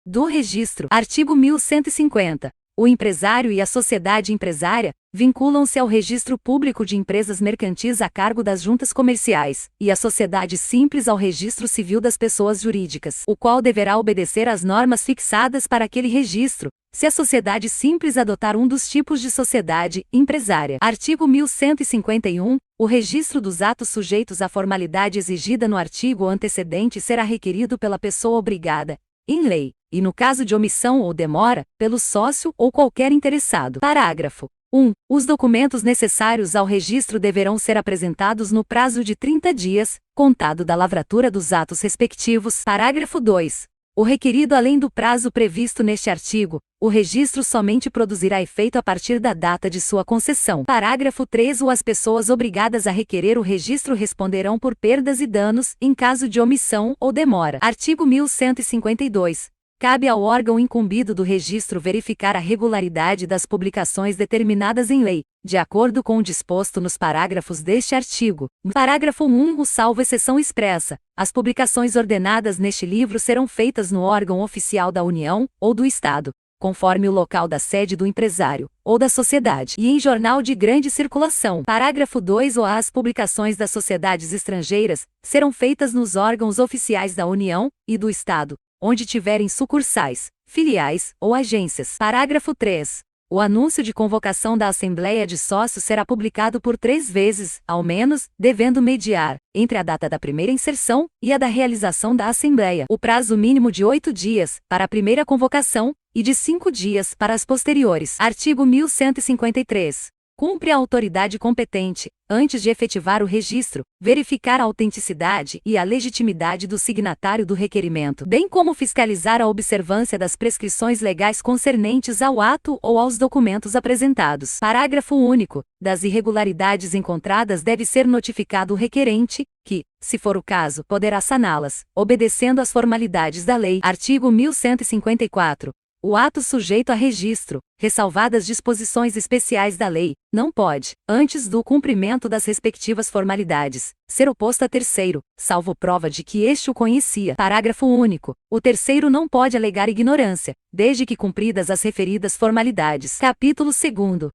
Do registro. Artigo 1150. O empresário e a sociedade empresária vinculam-se ao registro público de empresas mercantis a cargo das juntas comerciais, e a sociedade simples ao registro civil das pessoas jurídicas, o qual deverá obedecer às normas fixadas para aquele registro, se a sociedade simples adotar um dos tipos de sociedade empresária. Artigo 1151. O registro dos atos sujeitos à formalidade exigida no artigo antecedente será requerido pela pessoa obrigada, em lei, e no caso de omissão ou demora, pelo sócio ou qualquer interessado. Parágrafo 1. Os documentos necessários ao registro deverão ser apresentados no prazo de 30 dias, contado da lavratura dos atos respectivos. Parágrafo 2. O requerido além do prazo previsto neste artigo, o registro somente produzirá efeito a partir da data de sua concessão. Parágrafo 3. As pessoas obrigadas a requerer o registro responderão por perdas e danos, em caso de omissão ou demora. Artigo 1152. Cabe ao órgão incumbido do registro verificar a regularidade das publicações determinadas em lei, de acordo com o disposto nos parágrafos deste artigo. Parágrafo 1. Salvo exceção expressa, as publicações ordenadas neste livro serão feitas no órgão oficial da União, ou do Estado, conforme o local da sede do empresário, ou da sociedade, e em jornal de grande circulação. Parágrafo 2. As publicações das sociedades estrangeiras serão feitas nos órgãos oficiais da União, e do Estado, onde tiverem sucursais, filiais ou agências. Parágrafo 3. O anúncio de convocação da Assembleia de Sócios será publicado por 3 vezes, ao menos, devendo mediar, entre a data da primeira inserção e a da realização da Assembleia, o prazo mínimo de 8 dias, para a primeira convocação, e de 5 dias para as posteriores. Artigo 1153. Cumpre a autoridade competente, antes de efetivar o registro, verificar a autenticidade e a legitimidade do signatário do requerimento, bem como fiscalizar a observância das prescrições legais concernentes ao ato ou aos documentos apresentados. Parágrafo único. Das irregularidades encontradas deve ser notificado o requerente, que, se for o caso, poderá saná-las, obedecendo às formalidades da lei. Artigo 1154. O ato sujeito a registro, ressalvadas disposições especiais da lei, não pode, antes do cumprimento das respectivas formalidades, ser oposto a terceiro, salvo prova de que este o conhecia. Parágrafo único. O terceiro não pode alegar ignorância, desde que cumpridas as referidas formalidades. Capítulo 2º.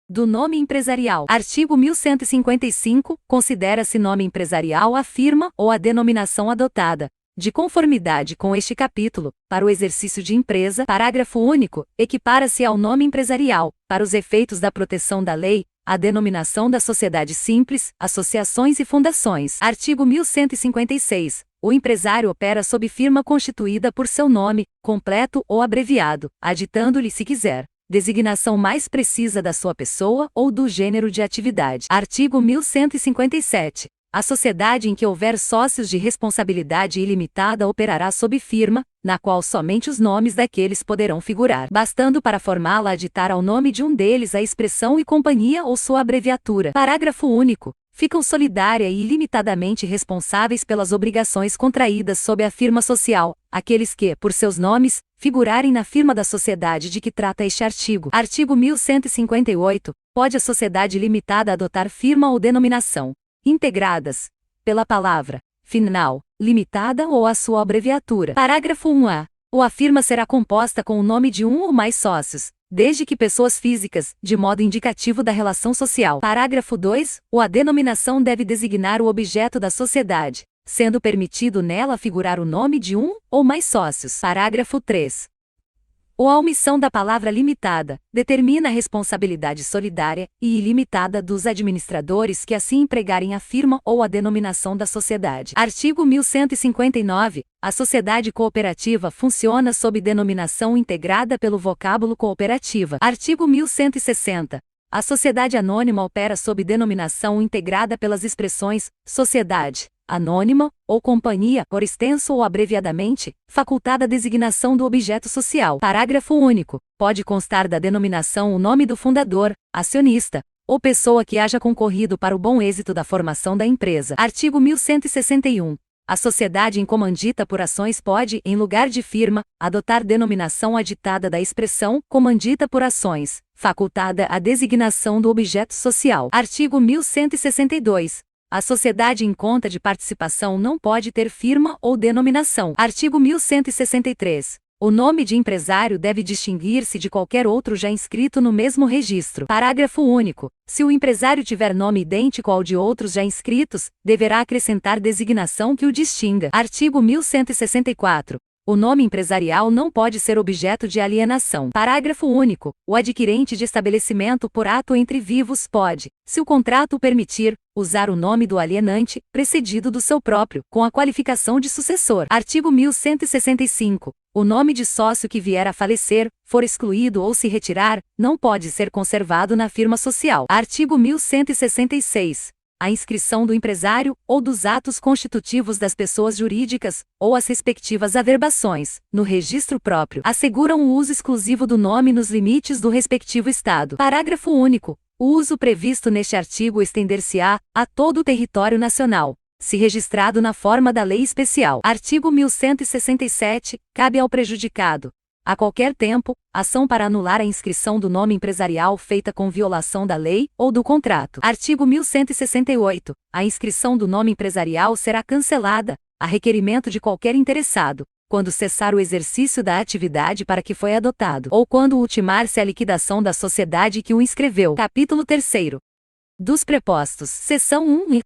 Do nome empresarial. Artigo 1155. Considera-se nome empresarial a firma ou a denominação adotada, de conformidade com este capítulo, para o exercício de empresa. Parágrafo único. Equipara-se ao nome empresarial, para os efeitos da proteção da lei, a denominação da sociedade simples, associações e fundações. Artigo 1156. O empresário opera sob firma constituída por seu nome, completo ou abreviado, aditando-lhe, se quiser, designação mais precisa da sua pessoa ou do gênero de atividade. Artigo 1157. A sociedade em que houver sócios de responsabilidade ilimitada operará sob firma, na qual somente os nomes daqueles poderão figurar, bastando para formá-la aditar ao nome de um deles a expressão e companhia ou sua abreviatura. Parágrafo único. Ficam solidária e ilimitadamente responsáveis pelas obrigações contraídas sob a firma social, aqueles que, por seus nomes, figurarem na firma da sociedade de que trata este artigo. Artigo 1158. Pode a sociedade limitada adotar firma ou denominação, integradas pela palavra final, limitada ou a sua abreviatura. Parágrafo 1-A. A firma será composta com o nome de um ou mais sócios, desde que pessoas físicas, de modo indicativo da relação social. Parágrafo 2. A denominação deve designar o objeto da sociedade, sendo permitido nela figurar o nome de um ou mais sócios. Parágrafo 3. A omissão da palavra limitada determina a responsabilidade solidária e ilimitada dos administradores que assim empregarem a firma ou a denominação da sociedade. Artigo 1159. A sociedade cooperativa funciona sob denominação integrada pelo vocábulo cooperativa. Artigo 1160. A sociedade anônima opera sob denominação integrada pelas expressões sociedade anônima, ou companhia, por extenso ou abreviadamente, facultada a designação do objeto social. Parágrafo único. Pode constar da denominação o nome do fundador, acionista, ou pessoa que haja concorrido para o bom êxito da formação da empresa. Artigo 1161. A sociedade em comandita por ações pode, em lugar de firma, adotar denominação aditada da expressão comandita por ações, facultada a designação do objeto social. Artigo 1162. A sociedade em conta de participação não pode ter firma ou denominação. Artigo 1163. O nome de empresário deve distinguir-se de qualquer outro já inscrito no mesmo registro. Parágrafo único. Se o empresário tiver nome idêntico ao de outros já inscritos, deverá acrescentar designação que o distinga. Artigo 1164. O nome empresarial não pode ser objeto de alienação. Parágrafo único. O adquirente de estabelecimento por ato entre vivos pode, se o contrato o permitir, usar o nome do alienante, precedido do seu próprio, com a qualificação de sucessor. Artigo 1165. O nome de sócio que vier a falecer, for excluído ou se retirar, não pode ser conservado na firma social. Artigo 1166. A inscrição do empresário, ou dos atos constitutivos das pessoas jurídicas, ou as respectivas averbações, no registro próprio, asseguram o uso exclusivo do nome nos limites do respectivo Estado. Parágrafo único. O uso previsto neste artigo estender-se-á a todo o território nacional, se registrado na forma da lei especial. Artigo 1167. Cabe ao prejudicado, a qualquer tempo, ação para anular a inscrição do nome empresarial feita com violação da lei ou do contrato. Artigo 1168. A inscrição do nome empresarial será cancelada, a requerimento de qualquer interessado, quando cessar o exercício da atividade para que foi adotado, ou quando ultimar-se a liquidação da sociedade que o inscreveu. Capítulo 3º. Dos prepostos. Seção 1.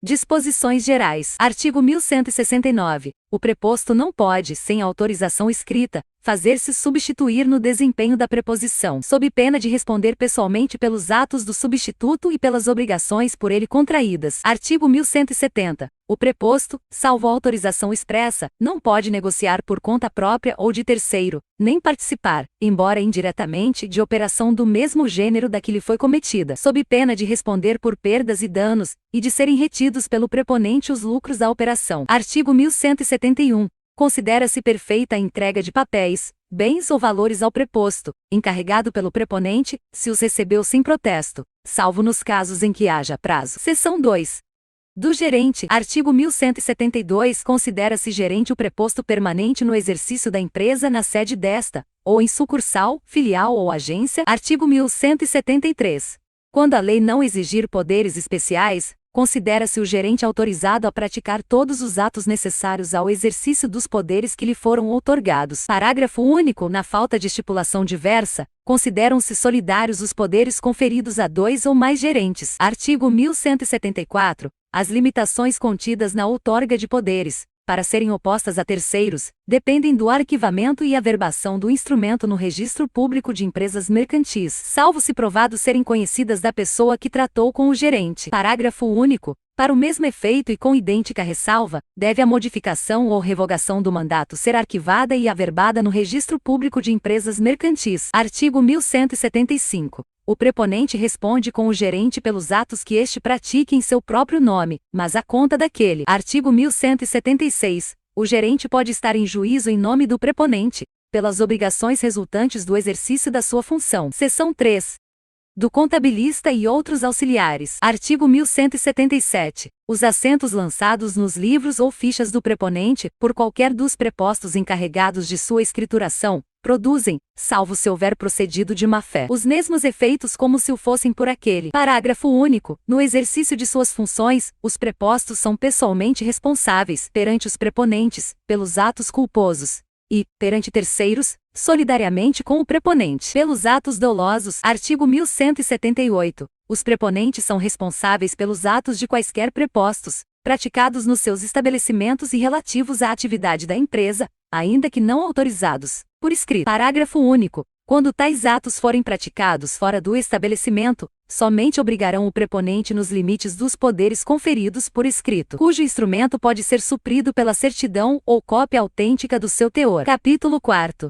Disposições gerais. Artigo 1169. O preposto não pode, sem autorização escrita, fazer-se substituir no desempenho da preposição, sob pena de responder pessoalmente pelos atos do substituto e pelas obrigações por ele contraídas. Artigo 1170. O preposto, salvo autorização expressa, não pode negociar por conta própria ou de terceiro, nem participar, embora indiretamente, de operação do mesmo gênero da que lhe foi cometida, sob pena de responder por perdas e danos, e de serem retidos pelo preponente os lucros da operação. Artigo 1171. Considera-se perfeita a entrega de papéis, bens ou valores ao preposto, encarregado pelo preponente, se os recebeu sem protesto, salvo nos casos em que haja prazo. Seção 2. Do gerente. Artigo 1172. Considera-se gerente o preposto permanente no exercício da empresa na sede desta, ou em sucursal, filial ou agência. Artigo 1173. Quando a lei não exigir poderes especiais, considera-se o gerente autorizado a praticar todos os atos necessários ao exercício dos poderes que lhe foram outorgados. Parágrafo único. Na falta de estipulação diversa, consideram-se solidários os poderes conferidos a dois ou mais gerentes. Artigo 1174. As limitações contidas na outorga de poderes, para serem opostas a terceiros, dependem do arquivamento e averbação do instrumento no registro público de empresas mercantis, salvo se provado serem conhecidas da pessoa que tratou com o gerente. Parágrafo único. Para o mesmo efeito e com idêntica ressalva, deve a modificação ou revogação do mandato ser arquivada e averbada no registro público de empresas mercantis. Artigo 1175. O preponente responde com o gerente pelos atos que este pratique em seu próprio nome, mas à conta daquele. Artigo 1176. O gerente pode estar em juízo em nome do preponente, pelas obrigações resultantes do exercício da sua função. Seção 3. Do contabilista e outros auxiliares. Artigo 1177. Os assentos lançados nos livros ou fichas do preponente, por qualquer dos prepostos encarregados de sua escrituração, produzem, salvo se houver procedido de má-fé, os mesmos efeitos como se o fossem por aquele. Parágrafo único. No exercício de suas funções, os prepostos são pessoalmente responsáveis, perante os preponentes, pelos atos culposos, e, perante terceiros, solidariamente com o preponente, pelos atos dolosos. Artigo 1178. Os preponentes são responsáveis pelos atos de quaisquer prepostos, praticados nos seus estabelecimentos e relativos à atividade da empresa, ainda que não autorizados, por escrito. Parágrafo único. Quando tais atos forem praticados fora do estabelecimento, somente obrigarão o preponente nos limites dos poderes conferidos por escrito, cujo instrumento pode ser suprido pela certidão ou cópia autêntica do seu teor. Capítulo 4.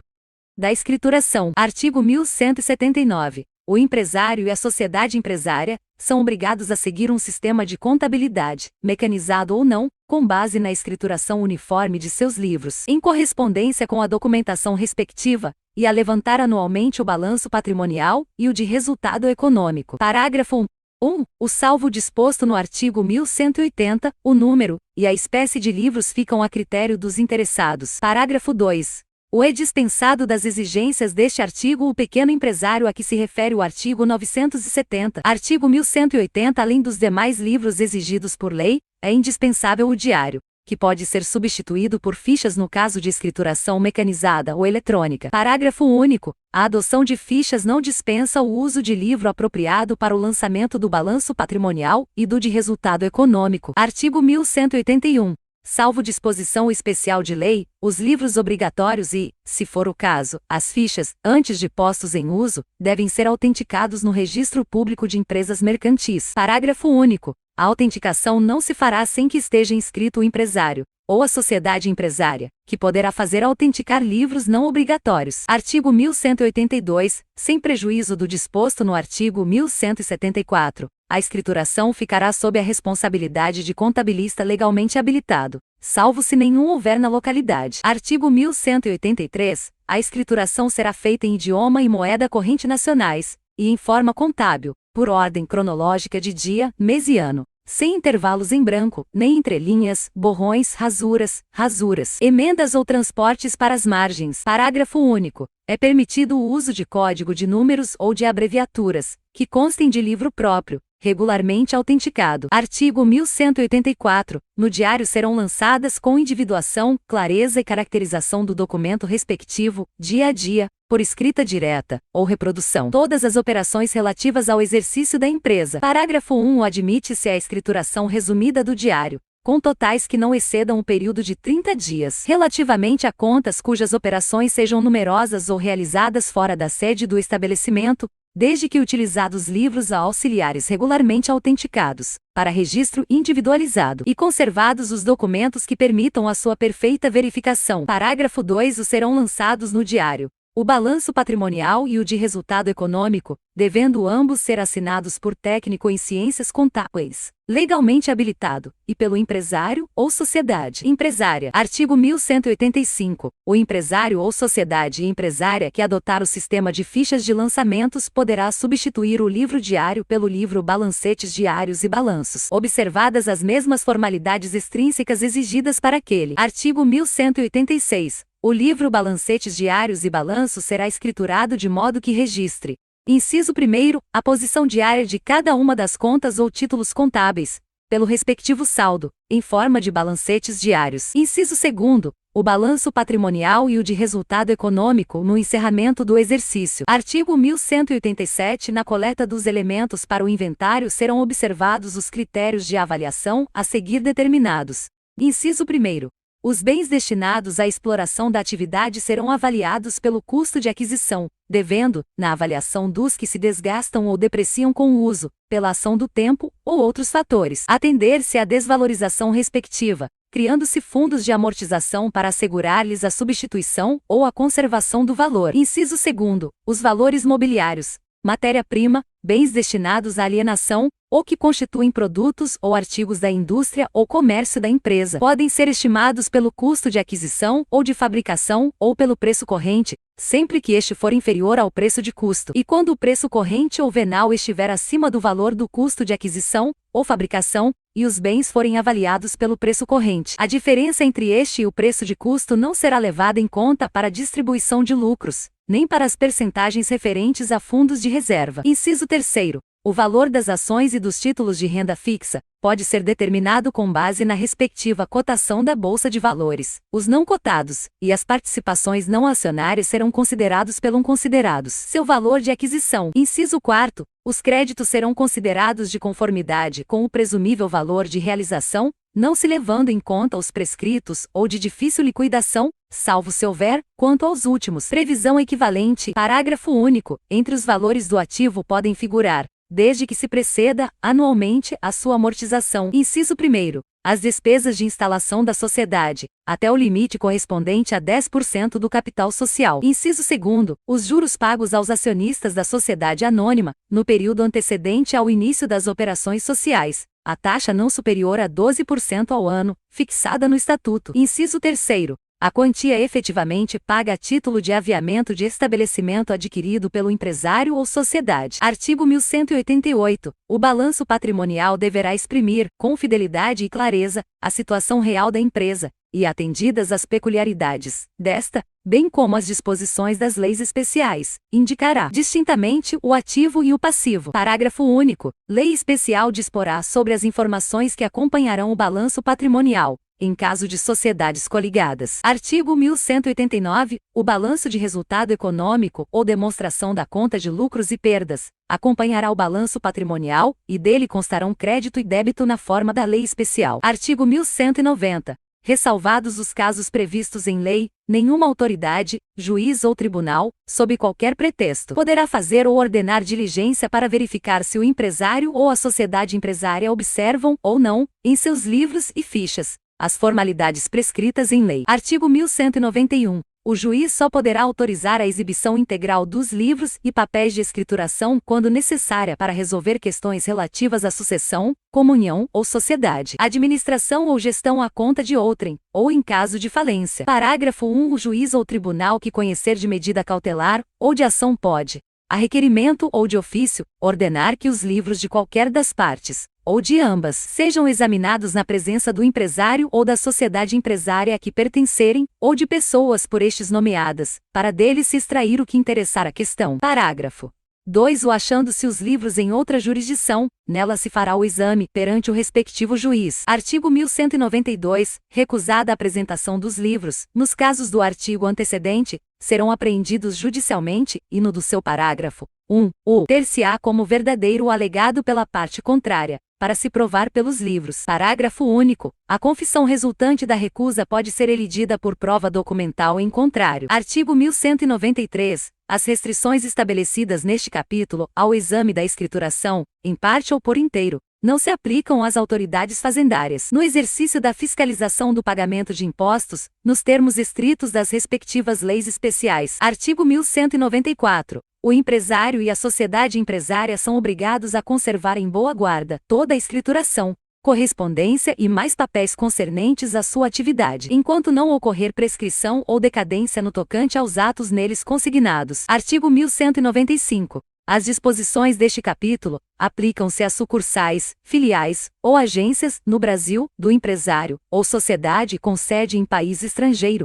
Da escrituração. Artigo 1179. O empresário e a sociedade empresária são obrigados a seguir um sistema de contabilidade, mecanizado ou não, com base na escrituração uniforme de seus livros, em correspondência com a documentação respectiva, e a levantar anualmente o balanço patrimonial e o de resultado econômico. Parágrafo 1. O salvo disposto no artigo 1180, o número e a espécie de livros ficam a critério dos interessados. Parágrafo 2. É dispensado das exigências deste artigo o pequeno empresário a que se refere o artigo 970. Artigo 1180. Além dos demais livros exigidos por lei, é indispensável o diário, que pode ser substituído por fichas no caso de escrituração mecanizada ou eletrônica. Parágrafo único. A adoção de fichas não dispensa o uso de livro apropriado para o lançamento do balanço patrimonial e do de resultado econômico. Artigo 1181. Salvo disposição especial de lei, os livros obrigatórios e, se for o caso, as fichas, antes de postos em uso, devem ser autenticados no Registro Público de Empresas Mercantis. Parágrafo único. A autenticação não se fará sem que esteja inscrito o empresário, ou a sociedade empresária, que poderá fazer autenticar livros não obrigatórios. Artigo 1182. Sem prejuízo do disposto no artigo 1174. A escrituração ficará sob a responsabilidade de contabilista legalmente habilitado, salvo se nenhum houver na localidade. Artigo 1183. A escrituração será feita em idioma e moeda corrente nacionais, e em forma contábil, por ordem cronológica de dia, mês e ano, sem intervalos em branco, nem entrelinhas, borrões, rasuras, emendas ou transportes para as margens. Parágrafo único. É permitido o uso de código de números ou de abreviaturas, que constem de livro próprio, regularmente autenticado. Artigo 1184. No diário serão lançadas com individuação, clareza e caracterização do documento respectivo, dia a dia, por escrita direta, ou reprodução, todas as operações relativas ao exercício da empresa. Parágrafo 1. Admite-se a escrituração resumida do diário, com totais que não excedam o período de 30 dias, relativamente a contas cujas operações sejam numerosas ou realizadas fora da sede do estabelecimento, desde que utilizados livros a auxiliares regularmente autenticados, para registro individualizado, e conservados os documentos que permitam a sua perfeita verificação. Parágrafo 2. Os serão lançados no diário o balanço patrimonial e o de resultado econômico, devendo ambos ser assinados por técnico em ciências contábeis, legalmente habilitado, e pelo empresário ou sociedade empresária. Artigo 1185. O empresário ou sociedade empresária que adotar o sistema de fichas de lançamentos poderá substituir o livro diário pelo livro balancetes diários e balanços, observadas as mesmas formalidades extrínsecas exigidas para aquele. Artigo 1186. O livro balancetes diários e balanços será escriturado de modo que registre: inciso 1, a posição diária de cada uma das contas ou títulos contábeis, pelo respectivo saldo, em forma de balancetes diários. Inciso 2, o balanço patrimonial e o de resultado econômico no encerramento do exercício. Artigo 1187. Na coleta dos elementos para o inventário serão observados os critérios de avaliação a seguir determinados. Inciso 1. Os bens destinados à exploração da atividade serão avaliados pelo custo de aquisição, devendo, na avaliação dos que se desgastam ou depreciam com o uso, pela ação do tempo, ou outros fatores, atender-se à desvalorização respectiva, criando-se fundos de amortização para assegurar-lhes a substituição ou a conservação do valor. Inciso 2. Os valores mobiliários, matéria-prima, bens destinados à alienação, ou que constituem produtos ou artigos da indústria ou comércio da empresa. Podem ser estimados pelo custo de aquisição ou de fabricação ou pelo preço corrente, sempre que este for inferior ao preço de custo. E quando o preço corrente ou venal estiver acima do valor do custo de aquisição ou fabricação, e os bens forem avaliados pelo preço corrente, a diferença entre este e o preço de custo não será levada em conta para a distribuição de lucros, nem para as percentagens referentes a fundos de reserva. Inciso 3º. O valor das ações e dos títulos de renda fixa pode ser determinado com base na respectiva cotação da Bolsa de Valores. Os não cotados e as participações não acionárias serão considerados pelo considerados seu valor de aquisição. Inciso 4º. Os créditos serão considerados de conformidade com o presumível valor de realização, não se levando em conta os prescritos ou de difícil liquidação, salvo se houver, quanto aos últimos, previsão equivalente. Parágrafo único. Entre os valores do ativo podem figurar, desde que se preceda, anualmente, a sua amortização. Inciso 1º. As despesas de instalação da sociedade, até o limite correspondente a 10% do capital social. Inciso 2º. Os juros pagos aos acionistas da sociedade anônima, no período antecedente ao início das operações sociais, a taxa não superior a 12% ao ano, fixada no Estatuto. Inciso 3º. A quantia efetivamente paga a título de aviamento de estabelecimento adquirido pelo empresário ou sociedade. Artigo 1188. O balanço patrimonial deverá exprimir, com fidelidade e clareza, a situação real da empresa, e atendidas as peculiaridades desta, bem como as disposições das leis especiais, indicará distintamente o ativo e o passivo. Parágrafo único. Lei especial disporá sobre as informações que acompanharão o balanço patrimonial, em caso de sociedades coligadas. Artigo 1189. O balanço de resultado econômico ou demonstração da conta de lucros e perdas acompanhará o balanço patrimonial, e dele constarão crédito e débito na forma da lei especial. Artigo 1190. Ressalvados os casos previstos em lei, nenhuma autoridade, juiz ou tribunal, sob qualquer pretexto, poderá fazer ou ordenar diligência para verificar se o empresário ou a sociedade empresária observam, ou não, em seus livros e fichas, as formalidades prescritas em lei. Artigo 1191. O juiz só poderá autorizar a exibição integral dos livros e papéis de escrituração quando necessária para resolver questões relativas à sucessão, comunhão ou sociedade, administração ou gestão à conta de outrem, ou em caso de falência. Parágrafo 1. O juiz ou tribunal que conhecer de medida cautelar ou de ação pode, a requerimento ou de ofício, ordenar que os livros de qualquer das partes, ou de ambas, sejam examinados na presença do empresário ou da sociedade empresária a que pertencerem, ou de pessoas por estes nomeadas, para deles se extrair o que interessar a questão. Parágrafo 2. O achando-se os livros em outra jurisdição, nela se fará o exame perante o respectivo juiz. Artigo 1192. Recusada a apresentação dos livros, nos casos do artigo antecedente, serão apreendidos judicialmente, e no do seu parágrafo 1, o ter-se-á como verdadeiro o alegado pela parte contrária, para se provar pelos livros. Parágrafo único. A confissão resultante da recusa pode ser elidida por prova documental em contrário. Artigo 1193. As restrições estabelecidas neste capítulo ao exame da escrituração, em parte ou por inteiro, não se aplicam às autoridades fazendárias no exercício da fiscalização do pagamento de impostos, nos termos estritos das respectivas leis especiais. Artigo 1194. O empresário e a sociedade empresária são obrigados a conservar em boa guarda toda a escrituração, correspondência e mais papéis concernentes à sua atividade, enquanto não ocorrer prescrição ou decadência no tocante aos atos neles consignados. Artigo 1195. As disposições deste capítulo aplicam-se a sucursais, filiais ou agências, no Brasil, do empresário ou sociedade com sede em país estrangeiro,